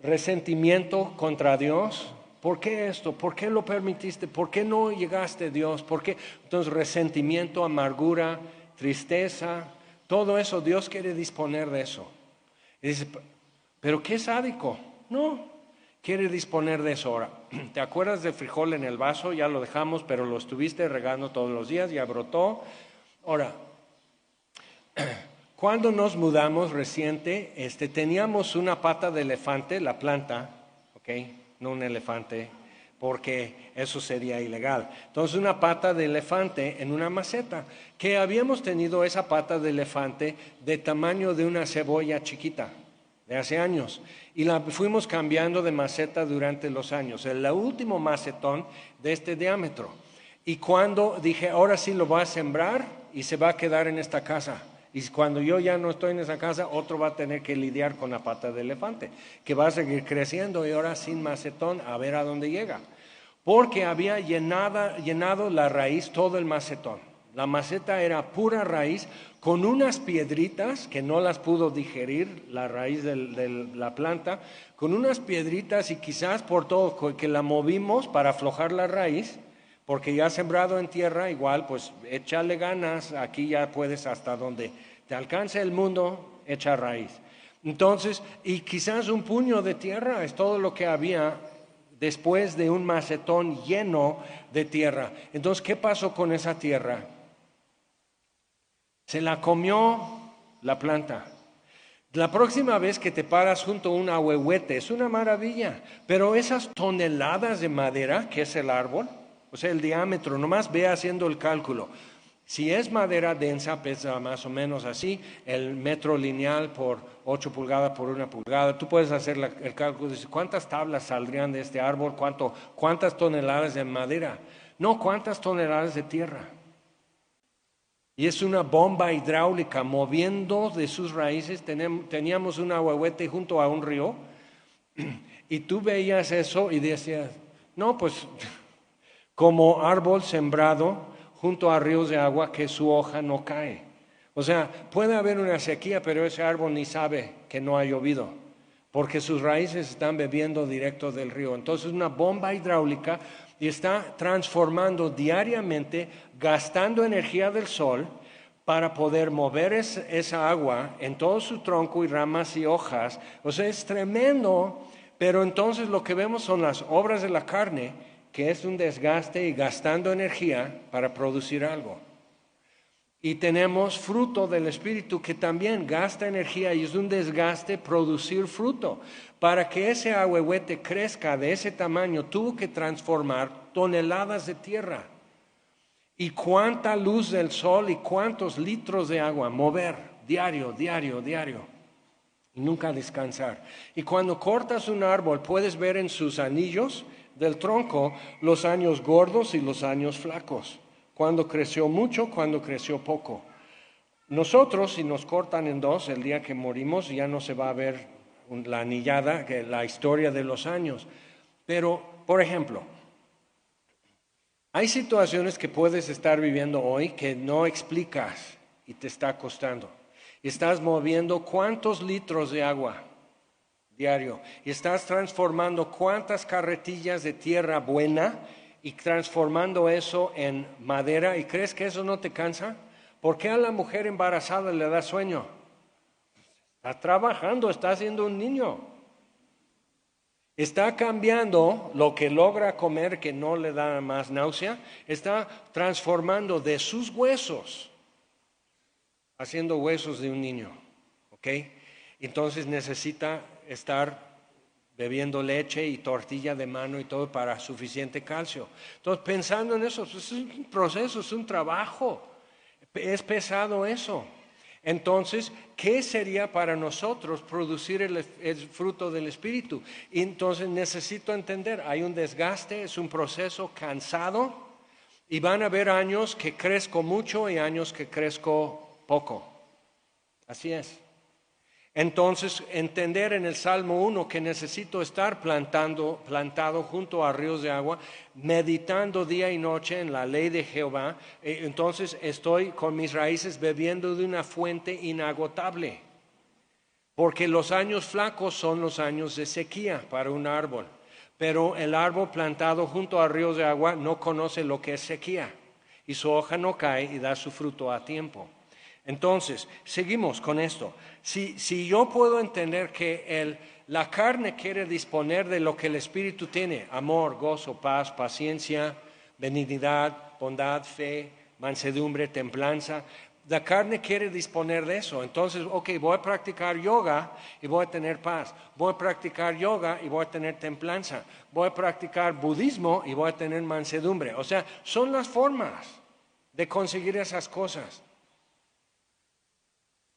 S2: resentimiento contra Dios. ¿Por qué esto? ¿Por qué lo permitiste? ¿Por qué no llegaste, Dios? ¿Por qué? Entonces, resentimiento, amargura, tristeza. Todo eso, Dios quiere disponer de eso. Y dice: ¿pero qué sádico? No, quiere disponer de eso. Ahora, ¿te acuerdas del frijol en el vaso? Ya lo dejamos, pero lo estuviste regando todos los días, ya brotó. Ahora, cuando nos mudamos reciente, teníamos una pata de elefante, la planta, ¿ok? No un elefante, porque eso sería ilegal. Entonces, una pata de elefante en una maceta, que habíamos tenido esa pata de elefante de tamaño de una cebolla chiquita, de hace años, y la fuimos cambiando de maceta durante los años. El último macetón de este diámetro. Y cuando dije: ahora sí lo voy a sembrar y se va a quedar en esta casa. Y cuando yo ya no estoy en esa casa, otro va a tener que lidiar con la pata de elefante, que va a seguir creciendo, y ahora sin macetón, a ver a dónde llega. Porque había llenado la raíz todo el macetón. La maceta era pura raíz, con unas piedritas que no las pudo digerir la raíz de la planta, con unas piedritas, y quizás por todo que la movimos para aflojar la raíz, porque ya sembrado en tierra, igual pues échale ganas, aquí ya puedes hasta donde te alcance el mundo, echa raíz. Entonces, y quizás un puño de tierra es todo lo que había después de un macetón lleno de tierra. Entonces, ¿qué pasó con esa tierra? Se la comió la planta. La próxima vez que te paras junto a un ahuehuete, es una maravilla, pero esas toneladas de madera que es el árbol, o sea, el diámetro, nomás ve haciendo el cálculo. Si es madera densa, pesa más o menos así, el metro lineal por 8 pulgadas por 1 pulgada. Tú puedes hacer el cálculo de cuántas tablas saldrían de este árbol, cuántas toneladas de madera. No, cuántas toneladas de tierra. Y es una bomba hidráulica moviendo de sus raíces. Teníamos un ahuehuete junto a un río, y tú veías eso y decías: no, pues como árbol sembrado junto a ríos de agua que su hoja no cae. O sea, puede haber una sequía, pero ese árbol ni sabe que no ha llovido, porque sus raíces están bebiendo directo del río. Entonces, una bomba hidráulica y está transformando diariamente, gastando energía del sol para poder mover esa agua en todo su tronco y ramas y hojas. O sea, es tremendo, pero entonces lo que vemos son las obras de la carne, que es un desgaste y gastando energía para producir algo. Y tenemos fruto del Espíritu que también gasta energía y es un desgaste producir fruto. Para que ese ahuehuete crezca de ese tamaño, tuvo que transformar toneladas de tierra. Y cuánta luz del sol y cuántos litros de agua mover diario. Y nunca descansar. Y cuando cortas un árbol, puedes ver en sus anillos del tronco los años gordos y los años flacos. Cuando creció mucho, cuando creció poco. Nosotros, si nos cortan en dos, el día que morimos ya no se va a ver la anillada, que la historia de los años. Pero, por ejemplo, hay situaciones que puedes estar viviendo hoy que no explicas y te está costando. Estás moviendo cuántos litros de agua diario y estás transformando cuántas carretillas de tierra buena y transformando eso en madera. ¿Y crees que eso no te cansa? ¿Por qué a la mujer embarazada le da sueño? Está trabajando, está haciendo un niño. Está cambiando lo que logra comer que no le da más náusea. Está transformando de sus huesos, haciendo huesos de un niño. ¿Ok? Entonces necesita estar bebiendo leche y tortilla de mano y todo para suficiente calcio. Entonces, pensando en eso, pues es un proceso, es un trabajo, es pesado eso. Entonces, ¿qué sería para nosotros producir el fruto del Espíritu? Y entonces necesito entender, hay un desgaste, es un proceso cansado y van a haber años que crezco mucho y años que crezco poco. Así es. Entonces, entender en el Salmo 1 que necesito estar plantado junto a ríos de agua, meditando día y noche en la ley de Jehová, entonces estoy con mis raíces bebiendo de una fuente inagotable. Porque los años flacos son los años de sequía para un árbol, pero el árbol plantado junto a ríos de agua no conoce lo que es sequía y su hoja no cae y da su fruto a tiempo. Entonces, seguimos con esto. Si yo puedo entender que la carne quiere disponer de lo que el Espíritu tiene, amor, gozo, paz, paciencia, benignidad, bondad, fe, mansedumbre, templanza, la carne quiere disponer de eso. Entonces, ok, voy a practicar yoga y voy a tener paz. Voy a practicar yoga y voy a tener templanza. Voy a practicar budismo y voy a tener mansedumbre. O sea, son las formas de conseguir esas cosas.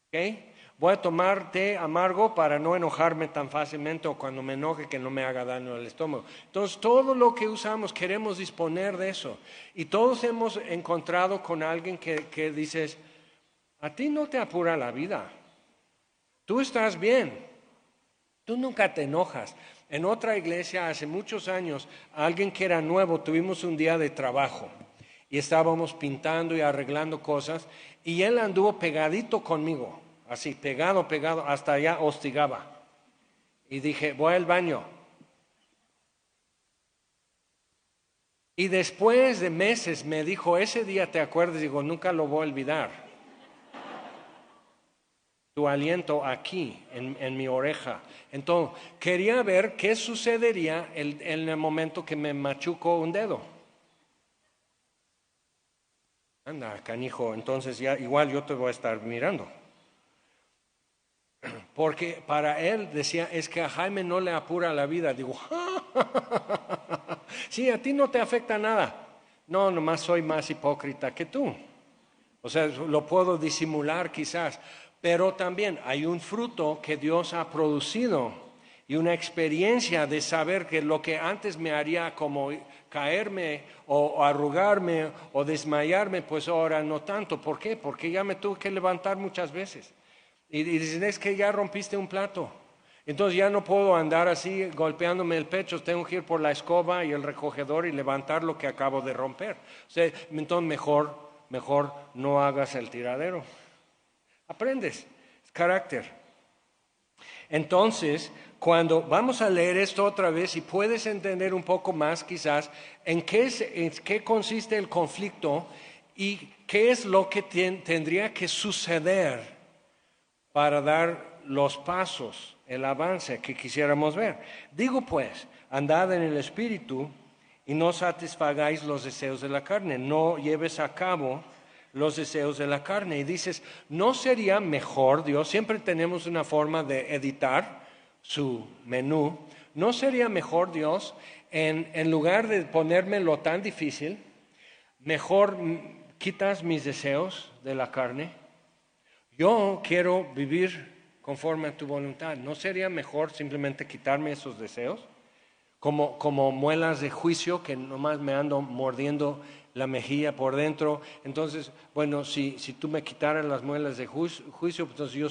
S2: ¿Okay? Voy a tomar té amargo para no enojarme tan fácilmente o cuando me enoje que no me haga daño al estómago. Entonces, todo lo que usamos queremos disponer de eso. Y todos hemos encontrado con alguien que dices, a ti no te apura la vida. Tú estás bien. Tú nunca te enojas. En otra iglesia hace muchos años, alguien que era nuevo, tuvimos un día de trabajo y estábamos pintando y arreglando cosas y él anduvo pegadito conmigo, así pegado, hasta allá hostigaba. Y dije, voy al baño. Y después de meses me dijo, ese día te acuerdas, digo, nunca lo voy a olvidar. Tu aliento aquí, en mi oreja. Entonces, quería ver qué sucedería en el momento que me machuco un dedo. Anda, canijo, entonces ya igual yo te voy a estar mirando. Porque para él decía, es que a Jaime no le apura la vida. Digo, sí, a ti no te afecta nada. No, nomás soy más hipócrita que tú. O sea, lo puedo disimular quizás, pero también hay un fruto que Dios ha producido y una experiencia de saber que lo que antes me haría como caerme o arrugarme o desmayarme, pues ahora no tanto. ¿Por qué? Porque ya me tuve que levantar muchas veces. Y dicen, es que ya rompiste un plato. Entonces ya no puedo andar así golpeándome el pecho, tengo que ir por la escoba y el recogedor y levantar lo que acabo de romper. O sea, entonces mejor no hagas el tiradero. Aprendes, es carácter. Entonces, cuando vamos a leer esto otra vez y puedes entender un poco más quizás en qué consiste el conflicto y qué es lo que tendría que suceder para dar los pasos, el avance que quisiéramos ver. Digo pues, andad en el Espíritu y no satisfagáis los deseos de la carne, no lleves a cabo los deseos de la carne. Y dices, ¿no sería mejor Dios? Siempre tenemos una forma de editar su menú. ¿No sería mejor Dios, en lugar de ponérmelo tan difícil, mejor quitas mis deseos de la carne? Yo quiero vivir conforme a tu voluntad. ¿No sería mejor simplemente quitarme esos deseos? Como muelas de juicio que nomás me ando mordiendo la mejilla por dentro. Entonces, bueno, si tú me quitaras las muelas de juicio, pues entonces yo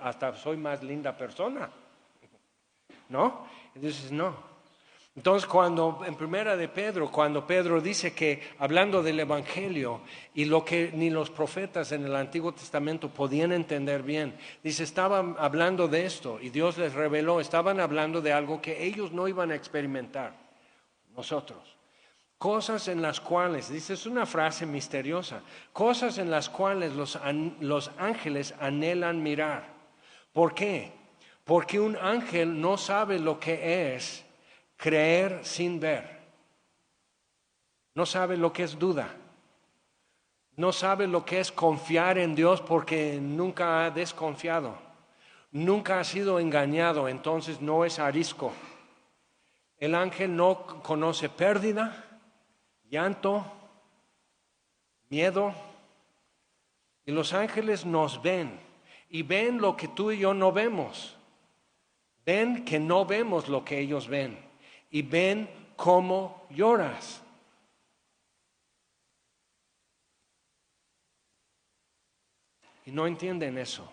S2: hasta soy más linda persona, ¿no? Entonces, no. Entonces, en primera de Pedro, cuando Pedro dice que, hablando del Evangelio y lo que ni los profetas en el Antiguo Testamento podían entender bien, dice, estaban hablando de esto y Dios les reveló, estaban hablando de algo que ellos no iban a experimentar, nosotros. Cosas en las cuales, dice, es una frase misteriosa, cosas en las cuales los ángeles anhelan mirar. ¿Por qué? Porque un ángel no sabe lo que es creer sin ver. No sabe lo que es duda. No sabe lo que es confiar en Dios porque nunca ha desconfiado. Nunca ha sido engañado, entonces no es arisco. El ángel no conoce pérdida, llanto, miedo. Y los ángeles nos ven y ven lo que tú y yo no vemos. Ven que no vemos lo que ellos ven. Y ven cómo lloras. Y no entienden eso.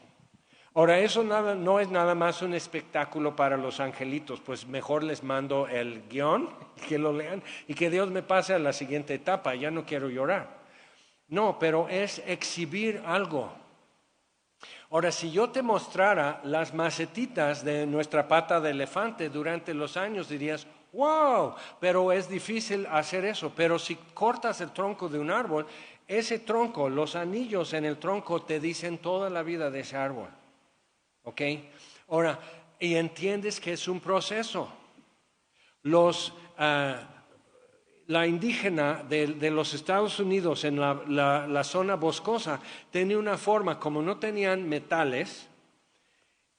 S2: Ahora, eso no es nada más un espectáculo para los angelitos, pues mejor les mando el guión, que lo lean y que Dios me pase a la siguiente etapa, ya no quiero llorar. No, pero es exhibir algo. Ahora, si yo te mostrara las macetitas de nuestra pata de elefante durante los años, dirías, wow, pero es difícil hacer eso. Pero si cortas el tronco de un árbol, ese tronco, los anillos en el tronco te dicen toda la vida de ese árbol. ¿Ok? Ahora, y entiendes que es un proceso. La indígena de los Estados Unidos en la zona boscosa tenía una forma, como no tenían metales,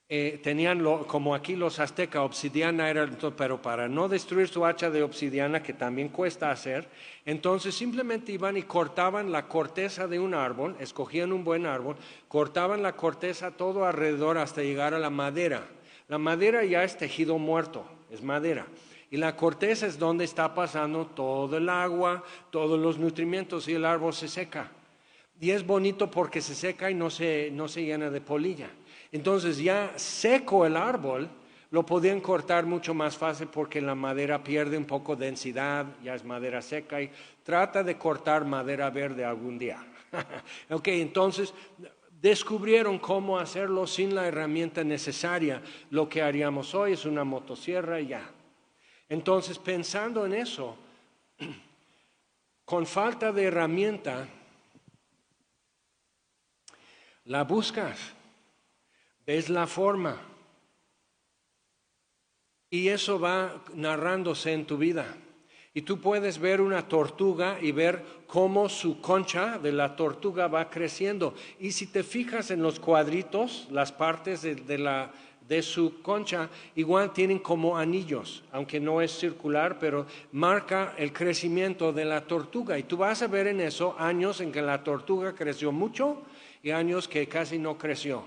S2: tenían como aquí los aztecas, obsidiana era, pero para no destruir su hacha de obsidiana, que también cuesta hacer, entonces simplemente iban y cortaban la corteza de un árbol, escogían un buen árbol, cortaban la corteza todo alrededor hasta llegar a la madera. La madera ya es tejido muerto, es madera. Y la corteza es donde está pasando todo el agua, todos los nutrimentos y el árbol se seca. Y es bonito porque se seca y no se llena de polilla. Entonces ya seco el árbol, lo podían cortar mucho más fácil porque la madera pierde un poco de densidad, ya es madera seca y trata de cortar madera verde algún día. Ok, entonces descubrieron cómo hacerlo sin la herramienta necesaria. Lo que haríamos hoy es una motosierra y ya. Entonces, pensando en eso, con falta de herramienta, la buscas, ves la forma, y eso va narrándose en tu vida. Y tú puedes ver una tortuga y ver cómo su concha de la tortuga va creciendo. Y si te fijas en los cuadritos, las partes de su concha igual tienen como anillos, aunque no es circular, pero marca el crecimiento de la tortuga. Y tú vas a ver en eso años en que la tortuga creció mucho y años que casi no creció.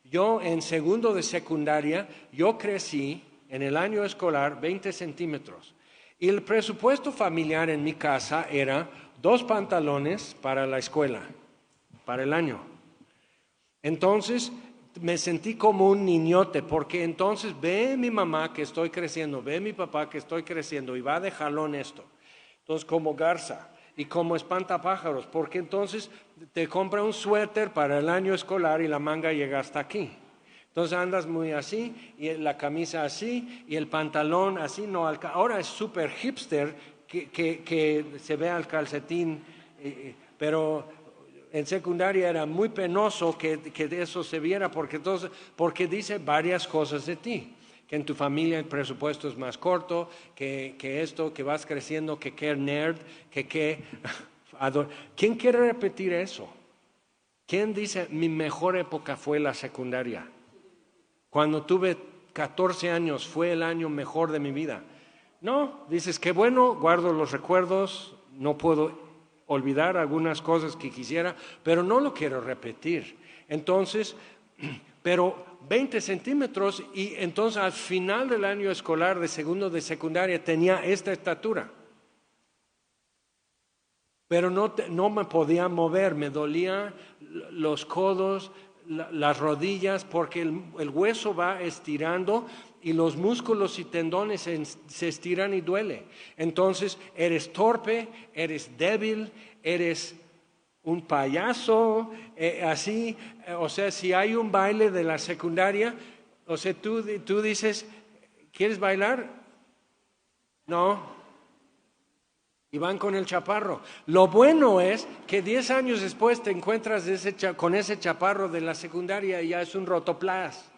S2: Yo en segundo de secundaria, yo crecí en el año escolar 20 centímetros. Y el presupuesto familiar en mi casa era 2 pantalones para la escuela, para el año. Entonces me sentí como un niñote, porque entonces ve mi mamá que estoy creciendo, ve mi papá que estoy creciendo y va de jalón esto. Entonces como garza y como espantapájaros, porque entonces te compra un suéter para el año escolar y la manga llega hasta aquí. Entonces andas muy así, y la camisa así, y el pantalón así. No, ahora es súper hipster que se vea el calcetín, pero en secundaria era muy penoso que eso se viera, porque dice varias cosas de ti. Que en tu familia el presupuesto es más corto, que esto, que vas creciendo, que nerd, ¿Quién quiere repetir eso? ¿Quién dice mi mejor época fue la secundaria? Cuando tuve 14 años fue el año mejor de mi vida. No, dices que bueno, guardo los recuerdos, no puedo olvidar algunas cosas que quisiera, pero no lo quiero repetir. Entonces, pero 20 centímetros, y entonces al final del año escolar de segundo de secundaria tenía esta estatura. Pero no me podía mover, me dolían los codos, las rodillas, porque el hueso va estirando y los músculos y tendones se estiran y duele. Entonces eres torpe, eres débil, eres un payaso, así. O sea, si hay un baile de la secundaria, o sea, tú dices, ¿quieres bailar? No. Y van con el chaparro. Lo bueno es que 10 años después te encuentras con ese chaparro de la secundaria y ya es un rotoplas.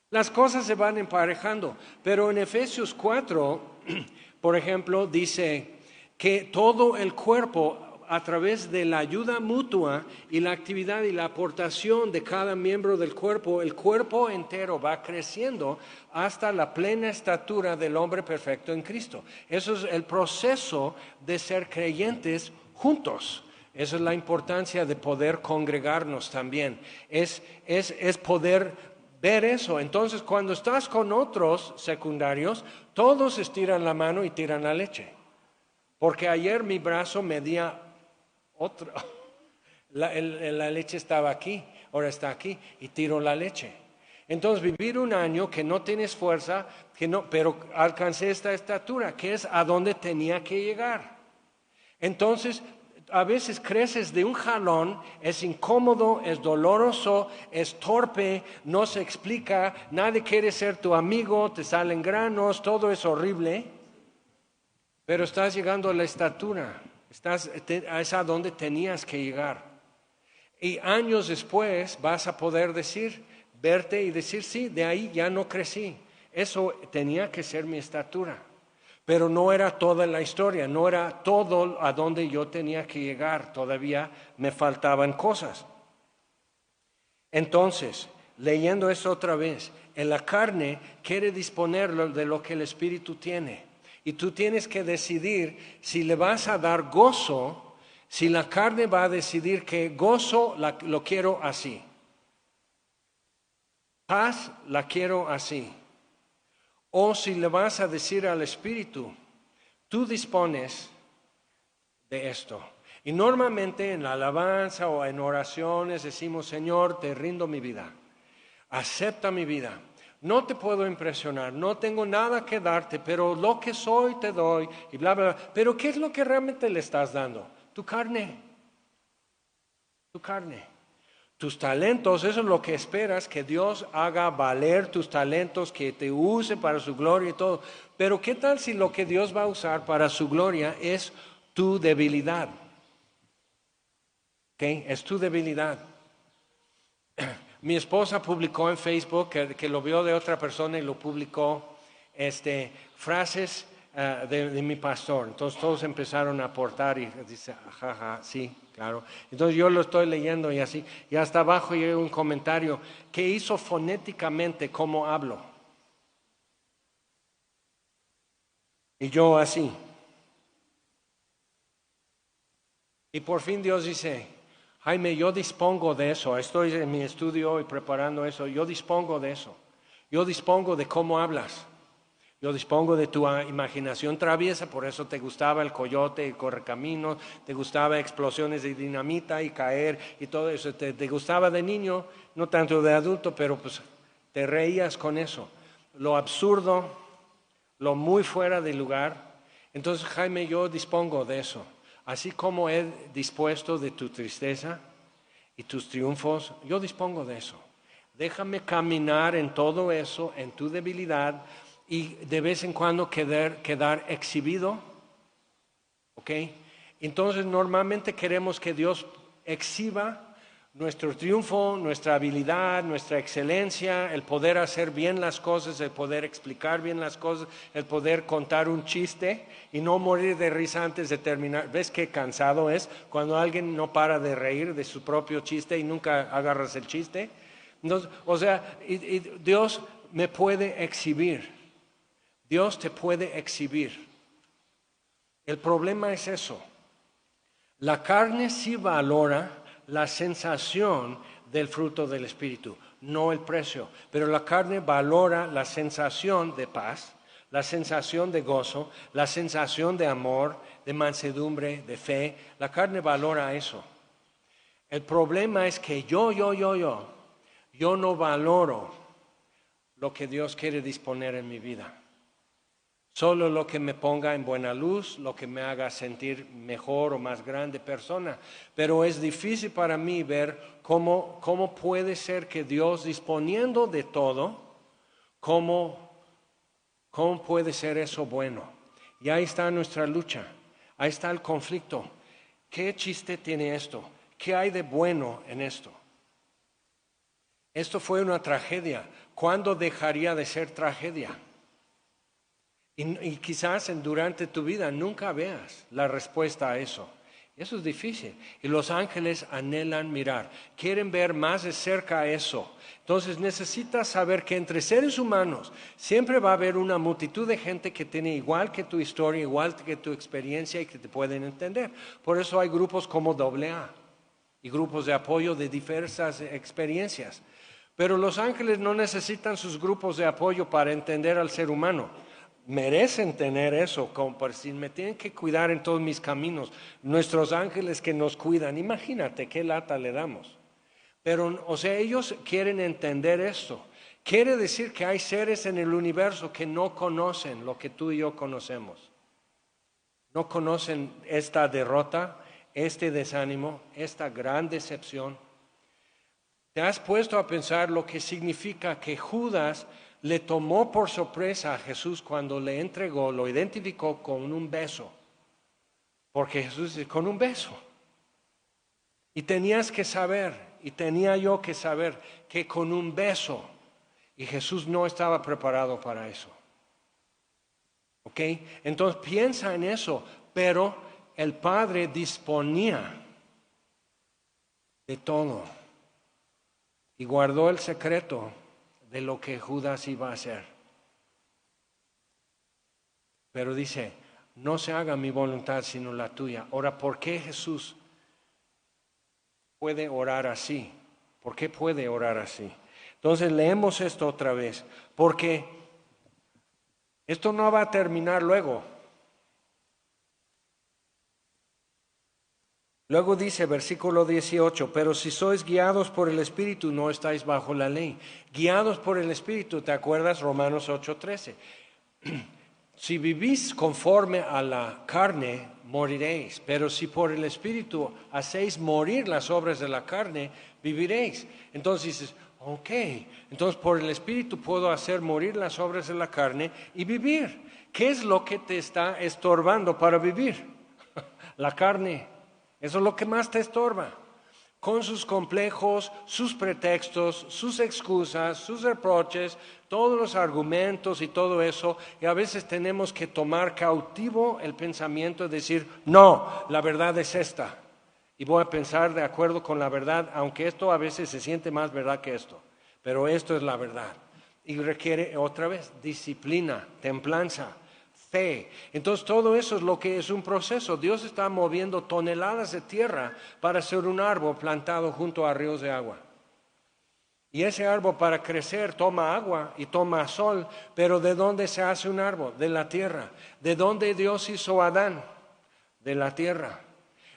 S2: Las cosas se van emparejando. Pero en Efesios 4, por ejemplo, dice que todo el cuerpo, a través de la ayuda mutua y la actividad y la aportación de cada miembro del cuerpo, el cuerpo entero va creciendo hasta la plena estatura del hombre perfecto en Cristo. Eso es el proceso de ser creyentes juntos. Esa es la importancia de poder congregarnos también. Es poder ver eso. Entonces, cuando estás con otros secundarios, todos estiran la mano y tiran la leche. Porque ayer mi brazo medía otro. La leche estaba aquí, ahora está aquí, y tiro la leche. Entonces, vivir un año que no tienes fuerza, pero alcancé esta estatura, que es a donde tenía que llegar. Entonces, a veces creces de un jalón, es incómodo, es doloroso, es torpe, no se explica, nadie quiere ser tu amigo, te salen granos, todo es horrible, pero estás llegando a la estatura. Es a donde tenías que llegar. Y años después vas a poder verte y decir, sí, de ahí ya no crecí. Eso tenía que ser mi estatura. Pero no era toda la historia, no era todo a donde yo tenía que llegar. Todavía me faltaban cosas. Entonces, leyendo esto otra vez, en la carne quiere disponer de lo que el Espíritu tiene. Y tú tienes que decidir si le vas a dar gozo, si la carne va a decidir que gozo lo quiero así. Paz la quiero así. O si le vas a decir al Espíritu, tú dispones de esto. Y normalmente en la alabanza o en oraciones decimos, Señor, te rindo mi vida. Acepta mi vida. No te puedo impresionar, no tengo nada que darte, pero lo que soy te doy y bla, bla, bla. Pero ¿qué es lo que realmente le estás dando? Tu carne. Tu carne. Tus talentos, eso es lo que esperas, que Dios haga valer tus talentos, que te use para su gloria y todo. Pero ¿qué tal si lo que Dios va a usar para su gloria es tu debilidad? ¿Okay? Es tu debilidad. Mi esposa publicó en Facebook, que lo vio de otra persona y lo publicó, frases de mi pastor. Entonces todos empezaron a aportar y dice, jaja, sí, claro. Entonces yo lo estoy leyendo y así, y hasta abajo llega un comentario que hizo fonéticamente cómo hablo. Y yo así. Y por fin Dios dice, Jaime, yo dispongo de eso, estoy en mi estudio y preparando eso, yo dispongo de eso. Yo dispongo de cómo hablas. Yo dispongo de tu imaginación traviesa, por eso te gustaba el coyote, el correcaminos, te gustaba explosiones de dinamita y caer y todo eso. Te gustaba de niño, no tanto de adulto, pero pues te reías con eso. Lo absurdo, lo muy fuera de lugar. Entonces, Jaime, yo dispongo de eso. Así como he dispuesto de tu tristeza y tus triunfos, yo dispongo de eso. Déjame caminar en todo eso, en tu debilidad, y de vez en cuando quedar exhibido. ¿Ok? Entonces normalmente queremos que Dios exhiba nuestro triunfo, nuestra habilidad, nuestra excelencia, el poder hacer bien las cosas, el poder explicar bien las cosas, el poder contar un chiste y no morir de risa antes de terminar. ¿Ves qué cansado es cuando alguien no para de reír de su propio chiste y nunca agarras el chiste? Entonces, o sea, y Dios me puede exhibir. Dios te puede exhibir. El problema es eso. La carne sí valora la sensación del fruto del Espíritu, no el precio. Pero la carne valora la sensación de paz, la sensación de gozo, la sensación de amor, de mansedumbre, de fe. La carne valora eso. El problema es que yo no valoro lo que Dios quiere disponer en mi vida. Solo lo que me ponga en buena luz, lo que me haga sentir mejor o más grande persona. Pero es difícil para mí ver cómo puede ser que Dios, disponiendo de todo, cómo puede ser eso bueno. Y ahí está nuestra lucha, ahí está el conflicto. ¿Qué chiste tiene esto? ¿Qué hay de bueno en esto? Esto fue una tragedia. ¿Cuándo dejaría de ser tragedia? Y quizás durante tu vida nunca veas la respuesta a eso. Eso es difícil. Y los ángeles anhelan mirar, quieren ver más de cerca eso. Entonces necesitas saber que entre seres humanos siempre va a haber una multitud de gente que tiene igual que tu historia, igual que tu experiencia y que te pueden entender. Por eso hay grupos como AA y grupos de apoyo de diversas experiencias. Pero los ángeles no necesitan sus grupos de apoyo para entender al ser humano. Merecen tener eso, como por si me tienen que cuidar en todos mis caminos, nuestros ángeles que nos cuidan, imagínate qué lata le damos. Pero, o sea, ellos quieren entender esto. Quiere decir que hay seres en el universo que no conocen lo que tú y yo conocemos. No conocen esta derrota, este desánimo, esta gran decepción. ¿Te has puesto a pensar lo que significa que Judas le tomó por sorpresa a Jesús cuando le entregó, lo identificó con un beso? Porque Jesús dice, con un beso. Y tenías que saber, y tenía yo que saber, que con un beso, y Jesús no estaba preparado para eso. ¿Ok? Entonces piensa en eso, pero el Padre disponía de todo y guardó el secreto de lo que Judas iba a hacer. Pero dice, no se haga mi voluntad sino la tuya. Ahora, ¿por qué Jesús puede orar así? ¿Por qué puede orar así? Entonces leemos esto otra vez, porque esto no va a terminar luego. Luego dice, versículo 18, pero si sois guiados por el Espíritu, no estáis bajo la ley. Guiados por el Espíritu, ¿te acuerdas? Romanos 8:13. Si vivís conforme a la carne, moriréis. Pero si por el Espíritu hacéis morir las obras de la carne, viviréis. Entonces dices, ok, entonces por el Espíritu puedo hacer morir las obras de la carne y vivir. ¿Qué es lo que te está estorbando para vivir? La carne. Eso es lo que más te estorba, con sus complejos, sus pretextos, sus excusas, sus reproches, todos los argumentos y todo eso. Y a veces tenemos que tomar cautivo el pensamiento y decir, no, la verdad es esta. Y voy a pensar de acuerdo con la verdad, aunque esto a veces se siente más verdad que esto. Pero esto es la verdad. Y requiere otra vez disciplina, templanza, fe. Entonces todo eso es lo que es un proceso. Dios está moviendo toneladas de tierra para hacer un árbol plantado junto a ríos de agua. Y ese árbol para crecer toma agua y toma sol. Pero ¿de dónde se hace un árbol? De la tierra. ¿De dónde Dios hizo a Adán? De la tierra.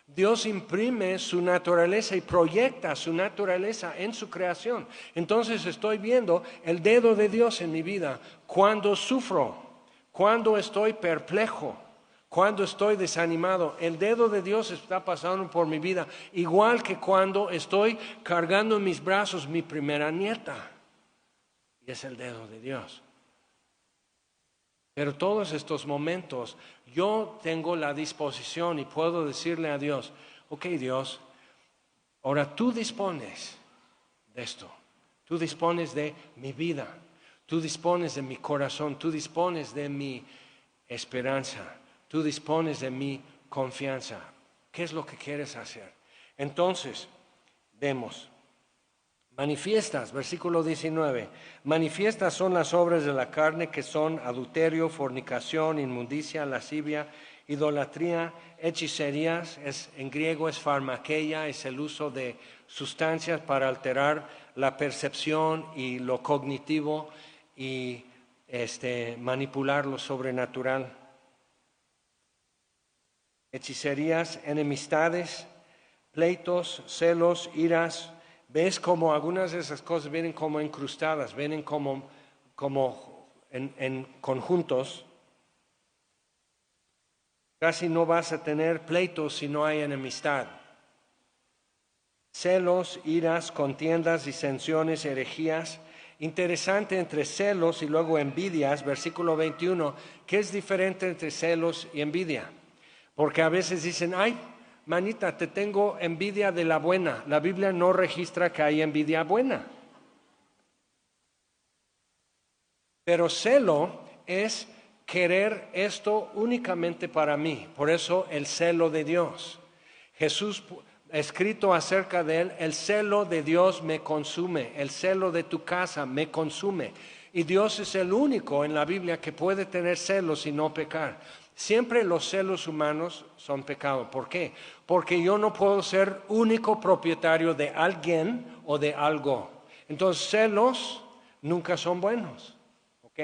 S2: Dios imprime su naturaleza y proyecta su naturaleza en su creación. Entonces estoy viendo el dedo de Dios en mi vida cuando sufro. Cuando estoy perplejo, cuando estoy desanimado, el dedo de Dios está pasando por mi vida, igual que cuando estoy cargando en mis brazos mi primera nieta. y es el dedo de Dios. Pero todos estos momentos yo tengo la disposición y puedo decirle a Dios, ok Dios, ahora tú dispones de esto, tú dispones de mi vida, tú dispones de mi corazón, tú dispones de mi esperanza, tú dispones de mi confianza. ¿Qué es lo que quieres hacer? Entonces, vemos. Manifiestas, versículo 19, manifiestas son las obras de la carne que son adulterio, fornicación, inmundicia, lascivia, idolatría, hechicerías, en griego es pharmakeia, es el uso de sustancias para alterar la percepción y lo cognitivo y manipular lo sobrenatural. Hechicerías, enemistades, pleitos, celos, iras. ¿Ves cómo algunas de esas cosas vienen como incrustadas, vienen como en conjuntos? Casi no vas a tener pleitos si no hay enemistad. Celos, iras, contiendas, disensiones, herejías. Interesante entre celos y luego envidias, versículo 21. ¿Qué es diferente entre celos y envidia? Porque a veces dicen, ay, manita, te tengo envidia de la buena. La Biblia no registra que hay envidia buena. Pero celo es querer esto únicamente para mí. Por eso el celo de Dios. Jesús, escrito acerca de él, el celo de Dios me consume. El celo de tu casa me consume. Y Dios es el único en la Biblia que puede tener celos y no pecar. Siempre los celos humanos son pecado. ¿Por qué? Porque yo no puedo ser único propietario de alguien o de algo. Entonces celos nunca son buenos. ¿Ok?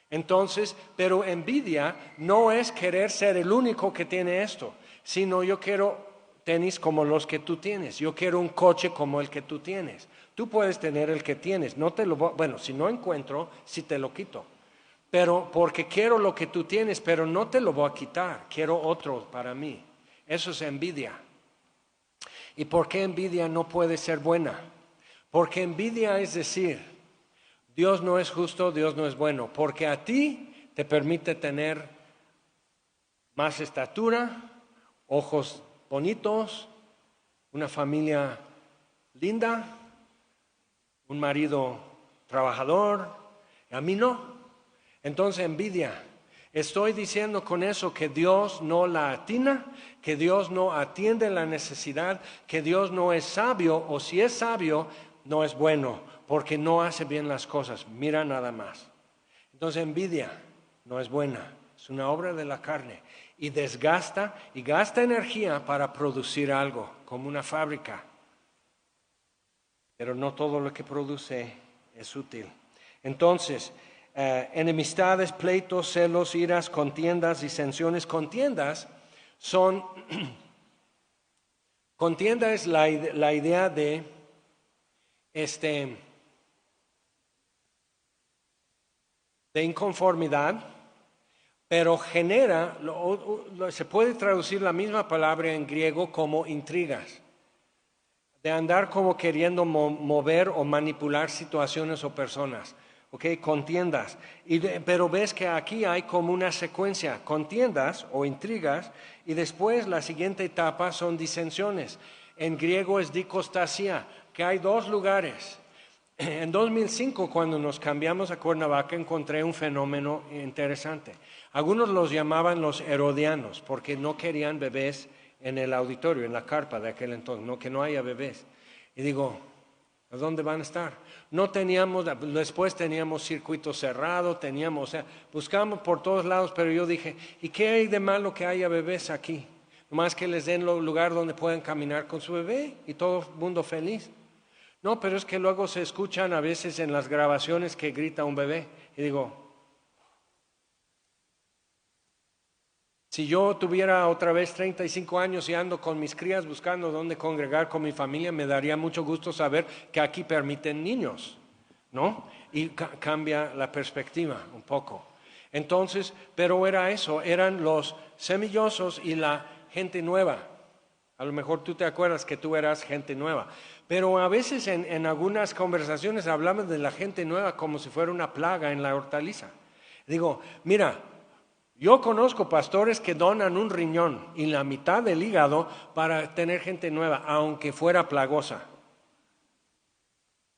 S2: Entonces, pero envidia no es querer ser el único que tiene esto, sino yo quiero tenis como los que tú tienes. Yo quiero un coche como el que tú tienes. Tú puedes tener el que tienes. No te lo bueno, si no encuentro, sí te lo quito. Pero porque quiero lo que tú tienes, pero no te lo voy a quitar, quiero otro para mí. Eso es envidia. ¿Y por qué envidia no puede ser buena? Porque envidia es decir, Dios no es justo, Dios no es bueno, porque a ti te permite tener más estatura, ojos bonitos, una familia linda, un marido trabajador, y a mí no. Entonces envidia. Estoy diciendo con eso que Dios no la atina, que Dios no atiende la necesidad, que Dios no es sabio, o si es sabio, no es bueno, porque no hace bien las cosas. Mira nada más. Entonces envidia no es buena, es una obra de la carne y desgasta y gasta energía para producir algo, como una fábrica. Pero no todo lo que produce es útil. Entonces, enemistades, pleitos, celos, iras, contiendas, disensiones. Contiendas son, contienda es la idea de inconformidad, pero genera, se puede traducir la misma palabra en griego como intrigas, de andar como queriendo mover o manipular situaciones o personas. Contiendas. Pero ves que aquí hay como una secuencia, contiendas o intrigas, y después la siguiente etapa son disensiones. En griego es dikostasía, que hay dos lugares. En 2005, cuando nos cambiamos a Cuernavaca, encontré un fenómeno interesante. Algunos los llamaban los herodianos, porque no querían bebés en el auditorio, en la carpa de aquel entonces, que no haya bebés. Y digo, ¿a dónde van a estar? No teníamos, después teníamos circuito cerrado, buscamos por todos lados, pero yo dije, ¿y qué hay de malo que haya bebés aquí? Nomás que les den lugar donde puedan caminar con su bebé y todo el mundo feliz. No, pero es que luego se escuchan a veces en las grabaciones que grita un bebé. Y digo, si yo tuviera otra vez 35 años y ando con mis crías buscando dónde congregar con mi familia, me daría mucho gusto saber que aquí permiten niños, ¿no? Y cambia la perspectiva un poco. Entonces, pero era eso, eran los semillosos y la gente nueva. A lo mejor tú te acuerdas que tú eras gente nueva. Pero a veces en algunas conversaciones hablamos de la gente nueva como si fuera una plaga en la hortaliza. Digo, mira, yo conozco pastores que donan un riñón y la mitad del hígado para tener gente nueva, aunque fuera plagosa.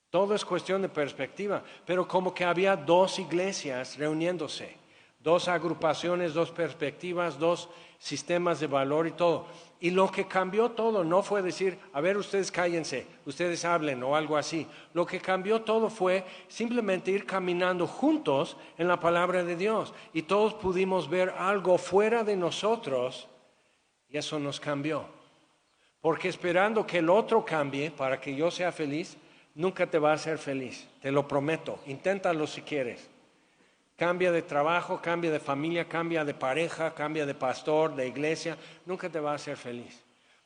S2: Todo es cuestión de perspectiva, pero como que había dos iglesias reuniéndose, dos agrupaciones, dos perspectivas, dos sistemas de valor y todo. Y lo que cambió todo no fue decir, a ver, ustedes cállense, ustedes hablen o algo así. Lo que cambió todo fue simplemente ir caminando juntos en la palabra de Dios. Y todos pudimos ver algo fuera de nosotros y eso nos cambió. Porque esperando que el otro cambie para que yo sea feliz, nunca te va a hacer feliz, te lo prometo. Inténtalo si quieres. Cambia de trabajo, cambia de familia, cambia de pareja, cambia de pastor, de iglesia, nunca te va a hacer feliz.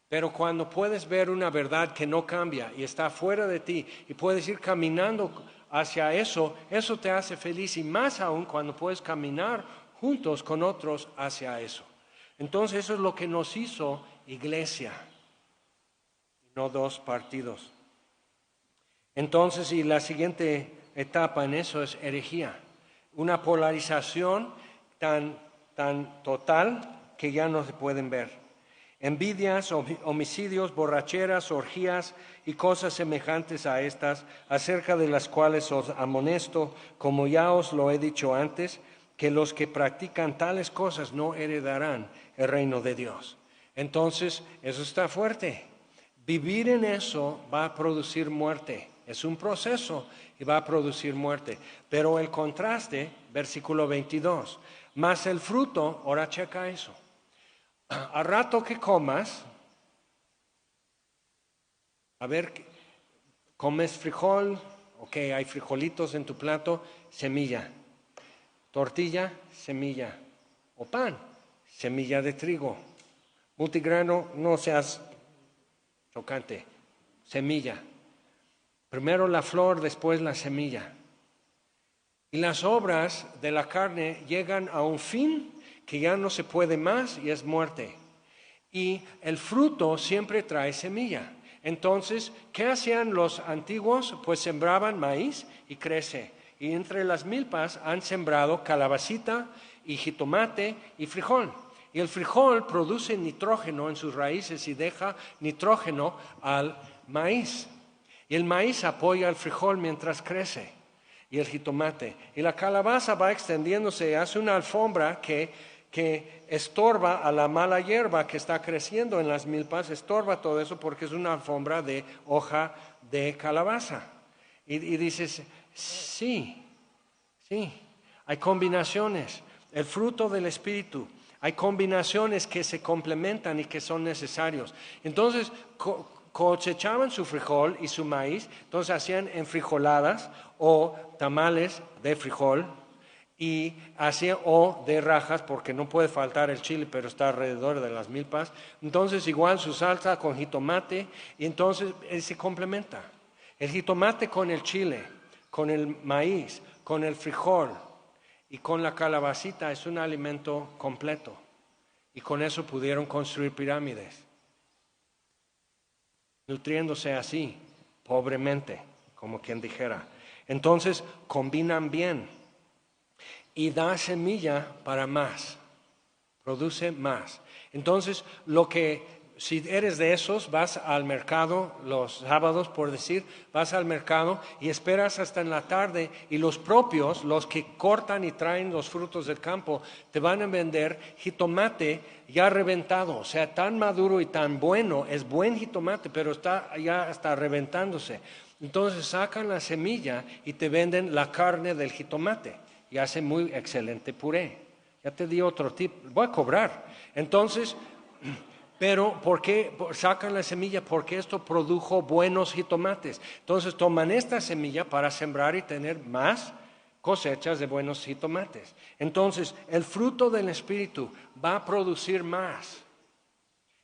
S2: Pero cuando puedes ver una verdad que no cambia y está fuera de ti y puedes ir caminando hacia eso, eso te hace feliz y más aún cuando puedes caminar juntos con otros hacia eso. Entonces eso es lo que nos hizo iglesia, no dos partidos. Entonces, y la siguiente etapa en eso es herejía. Una polarización tan total que ya no se pueden ver. Envidias, homicidios, borracheras, orgías y cosas semejantes a estas, acerca de las cuales os amonesto, como ya os lo he dicho antes, que los que practican tales cosas no heredarán el reino de Dios. Entonces, eso está fuerte. Vivir en eso va a producir muerte. Es un proceso y va a producir muerte. Pero el contraste, versículo 22, más el fruto, ahora checa eso. Al rato que comas, a ver, comes frijol, ok, hay frijolitos en tu plato, semilla. Tortilla, semilla. O pan, semilla de trigo. Multigrano, no seas chocante, semilla. Primero la flor, después la semilla. Y las obras de la carne llegan a un fin que ya no se puede más y es muerte. Y el fruto siempre trae semilla. Entonces, ¿qué hacían los antiguos? Pues sembraban maíz y crece. Y entre las milpas han sembrado calabacita y jitomate y frijol. Y el frijol produce nitrógeno en sus raíces y deja nitrógeno al maíz. Y el maíz apoya al frijol mientras crece, y el jitomate. Y la calabaza va extendiéndose y hace una alfombra que estorba a la mala hierba que está creciendo en las milpas, estorba todo eso porque es una alfombra de hoja de calabaza. Y dices, sí, hay combinaciones. El fruto del Espíritu. Hay combinaciones que se complementan y que son necesarios. Entonces, cosechaban su frijol y su maíz, entonces hacían enfrijoladas o tamales de frijol y hacían o de rajas porque no puede faltar el chile, pero está alrededor de las milpas. Entonces igual su salsa con jitomate y entonces se complementa. El jitomate con el chile, con el maíz, con el frijol y con la calabacita es un alimento completo y con eso pudieron construir pirámides. Nutriéndose así, pobremente, como quien dijera. Entonces, combinan bien y da semilla para más, produce más. Entonces, si eres de esos, vas al mercado los sábados, por decir, vas al mercado y esperas hasta en la tarde y los propios, los que cortan y traen los frutos del campo, te van a vender jitomate ya reventado, o sea, tan maduro y tan bueno, es buen jitomate, pero ya está reventándose. Entonces sacan la semilla y te venden la carne del jitomate y hace muy excelente puré. Ya te di otro tip, voy a cobrar. Entonces, pero ¿por qué sacan la semilla? Porque esto produjo buenos jitomates. Entonces toman esta semilla para sembrar y tener más cosechas de buenos jitomates. Entonces el fruto del Espíritu va a producir más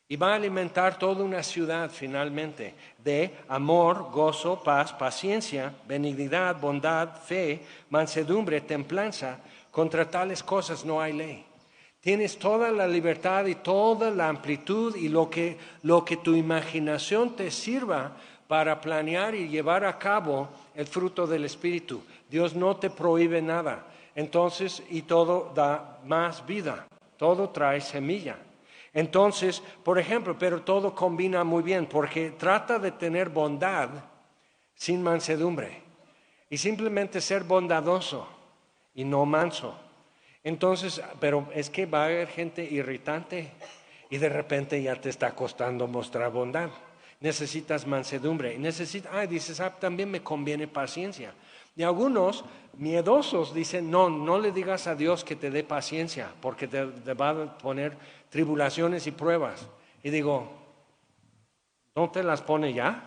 S2: y va a alimentar toda una ciudad finalmente de amor, gozo, paz, paciencia, benignidad, bondad, fe, mansedumbre, templanza. Contra tales cosas no hay ley. Tienes toda la libertad y toda la amplitud y lo que tu imaginación te sirva para planear y llevar a cabo el fruto del Espíritu. Dios no te prohíbe nada. Entonces, y todo da más vida, todo trae semilla. Entonces, por ejemplo, pero todo combina muy bien porque trata de tener bondad sin mansedumbre y simplemente ser bondadoso y no manso. Entonces, pero es que va a haber gente irritante y de repente ya te está costando mostrar bondad. Necesitas mansedumbre. Dices, también me conviene paciencia. Y algunos miedosos dicen, no le digas a Dios que te dé paciencia, porque te va a poner tribulaciones y pruebas. Y digo, ¿no te las pone ya?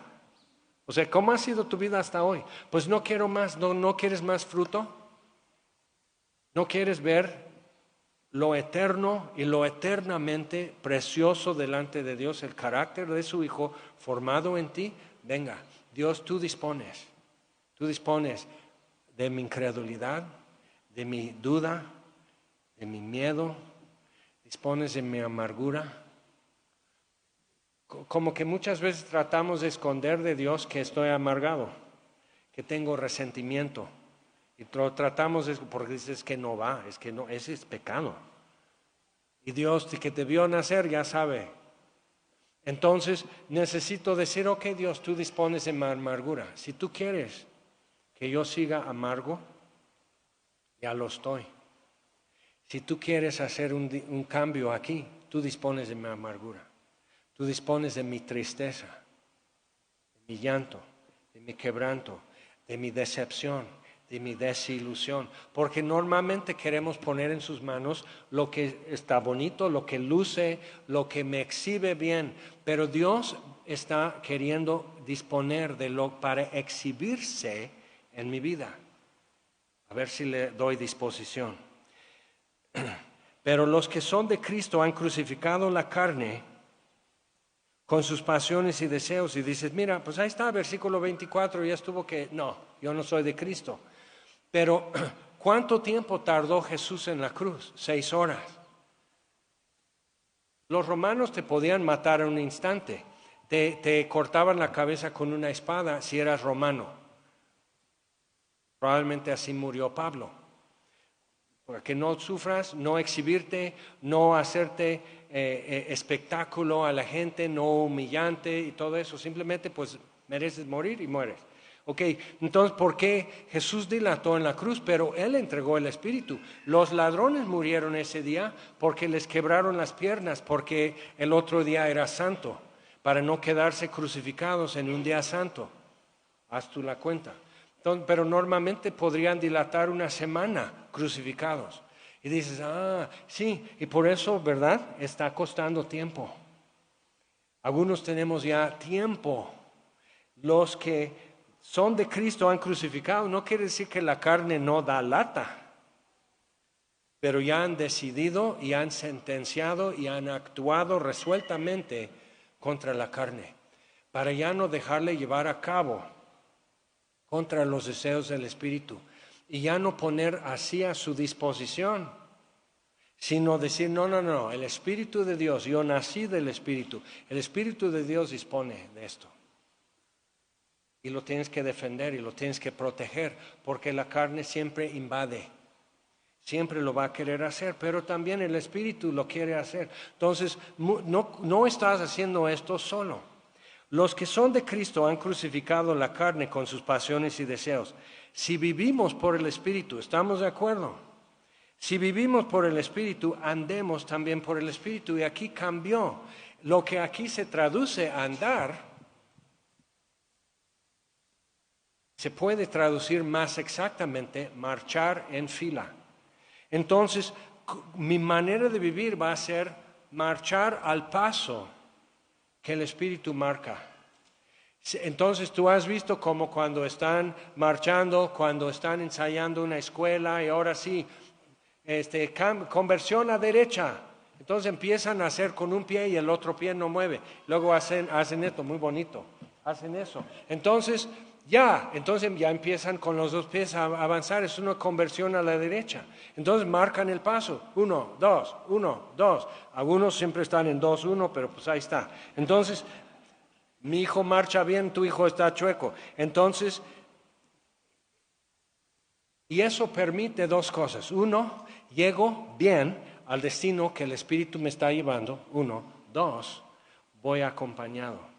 S2: O sea, ¿cómo ha sido tu vida hasta hoy? Pues no quiero más, no quieres más fruto. ¿No quieres ver lo eterno y lo eternamente precioso delante de Dios, el carácter de su Hijo formado en ti? Venga, Dios, tú dispones de mi incredulidad, de mi duda, de mi miedo, dispones de mi amargura. Como que muchas veces tratamos de esconder de Dios que estoy amargado, que tengo resentimiento. Y tratamos porque dices que no va, es que no, ese es pecado. Y Dios que te vio nacer ya sabe. Entonces necesito decir, ok Dios, tú dispones de mi amargura. Si tú quieres que yo siga amargo, ya lo estoy. Si tú quieres hacer un cambio aquí, tú dispones de mi amargura. Tú dispones de mi tristeza, de mi llanto, de mi quebranto, de mi decepción, de mi desilusión, porque normalmente queremos poner en sus manos lo que está bonito, lo que luce, lo que me exhibe bien, pero Dios está queriendo disponer de lo para exhibirse en mi vida. A ver si le doy disposición. Pero los que son de Cristo han crucificado la carne con sus pasiones y deseos. Y dices, mira, pues ahí está, versículo 24, ya estuvo que, no, yo no soy de Cristo. Pero, ¿cuánto tiempo tardó Jesús en la cruz? 6 horas. Los romanos te podían matar en un instante. Te cortaban la cabeza con una espada si eras romano. Probablemente así murió Pablo. Para que no sufras, no exhibirte, no hacerte espectáculo a la gente, no humillante y todo eso. Simplemente pues mereces morir y mueres. Ok, entonces, ¿por qué Jesús dilató en la cruz? Pero Él entregó el Espíritu. Los ladrones murieron ese día porque les quebraron las piernas, porque el otro día era santo, para no quedarse crucificados en un día santo. Haz tú la cuenta. Entonces, pero normalmente podrían dilatar una semana crucificados. Y dices, sí, y por eso, ¿verdad? Está costando tiempo. Algunos tenemos ya tiempo. Los que son de Cristo han crucificado. No quiere decir que la carne no da lata, pero ya han decidido y han sentenciado y han actuado resueltamente contra la carne, para ya no dejarle llevar a cabo contra los deseos del Espíritu y ya no poner así a su disposición, sino decir, no, el Espíritu de Dios, yo nací del Espíritu, el Espíritu de Dios dispone de esto. Y lo tienes que defender y lo tienes que proteger, porque la carne siempre invade, siempre lo va a querer hacer, pero también el Espíritu lo quiere hacer. Entonces, no estás haciendo esto solo. Los que son de Cristo han crucificado la carne con sus pasiones y deseos. Si vivimos por el Espíritu, ¿estamos de acuerdo? Si vivimos por el Espíritu, andemos también por el Espíritu. Y aquí cambió. Lo que aquí se traduce a andar, se puede traducir más exactamente, marchar en fila. Entonces, mi manera de vivir va a ser marchar al paso que el Espíritu marca. Entonces, tú has visto como cuando están marchando, cuando están ensayando una escuela y ahora sí, conversión a derecha. Entonces empiezan a hacer con un pie y el otro pie no mueve. Luego hacen esto muy bonito, hacen eso. Entonces, Ya, entonces ya empiezan con los dos pies a avanzar, es una conversión a la derecha. Entonces marcan el paso, 1, 2, 1, 2. Algunos siempre están en 2, 1, pero pues ahí está. Entonces, mi hijo marcha bien, tu hijo está chueco. Entonces, y eso permite dos cosas. Uno, llego bien al destino que el Espíritu me está llevando. 1, 2, voy acompañado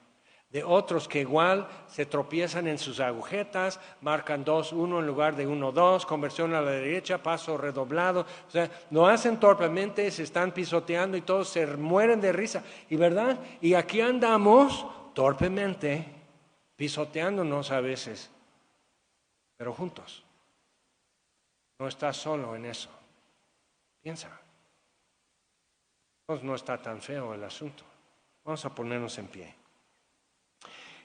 S2: de otros que igual se tropiezan en sus agujetas, marcan 2, 1 en lugar de 1, 2, conversión a la derecha, paso redoblado. O sea, lo hacen torpemente, se están pisoteando y todos se mueren de risa. ¿Y verdad? Y aquí andamos torpemente, pisoteándonos a veces, pero juntos. No estás solo en eso. Piensa. Pues no está tan feo el asunto. Vamos a ponernos en pie.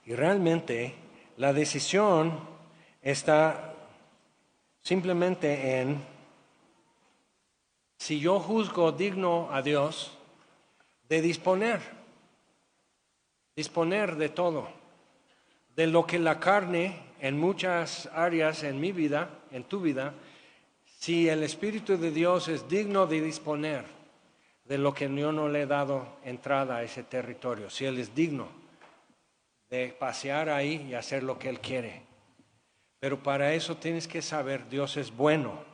S2: Y realmente la decisión está simplemente en si yo juzgo digno a Dios de disponer de todo, de lo que la carne en muchas áreas en mi vida, en tu vida, si el Espíritu de Dios es digno de disponer de lo que yo no le he dado entrada a ese territorio, si Él es digno de pasear ahí y hacer lo que Él quiere. Pero para eso tienes que saber, Dios es bueno.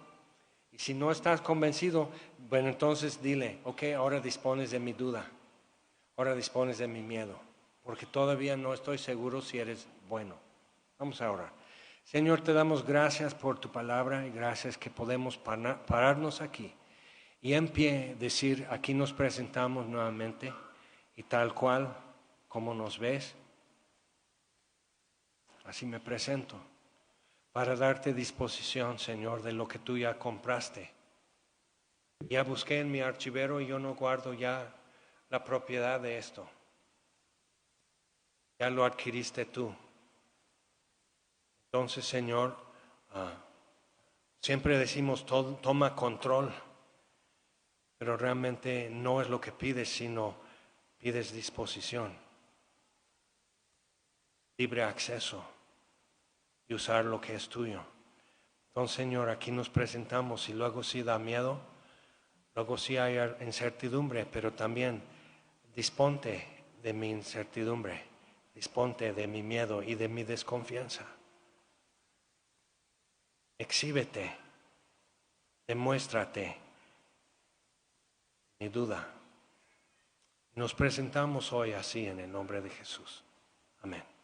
S2: Y si no estás convencido, bueno, entonces dile, ok, ahora dispones de mi duda, ahora dispones de mi miedo, porque todavía no estoy seguro si eres bueno. Vamos a orar. Señor, te damos gracias por tu palabra y gracias que podemos pararnos aquí y en pie decir, aquí nos presentamos nuevamente y tal cual como nos ves, así me presento para darte disposición, Señor, de lo que tú ya compraste. Ya busqué en mi archivero y yo no guardo ya la propiedad de esto. Ya lo adquiriste tú. Entonces, Señor, siempre decimos toma control, pero realmente no es lo que pides, sino pides disposición, libre acceso y usar lo que es tuyo. Entonces, Señor, aquí nos presentamos y luego sí da miedo, luego sí hay incertidumbre, pero también disponte de mi incertidumbre, disponte de mi miedo y de mi desconfianza. Exhíbete, demuéstrate mi duda. Nos presentamos hoy así en el nombre de Jesús. Amén.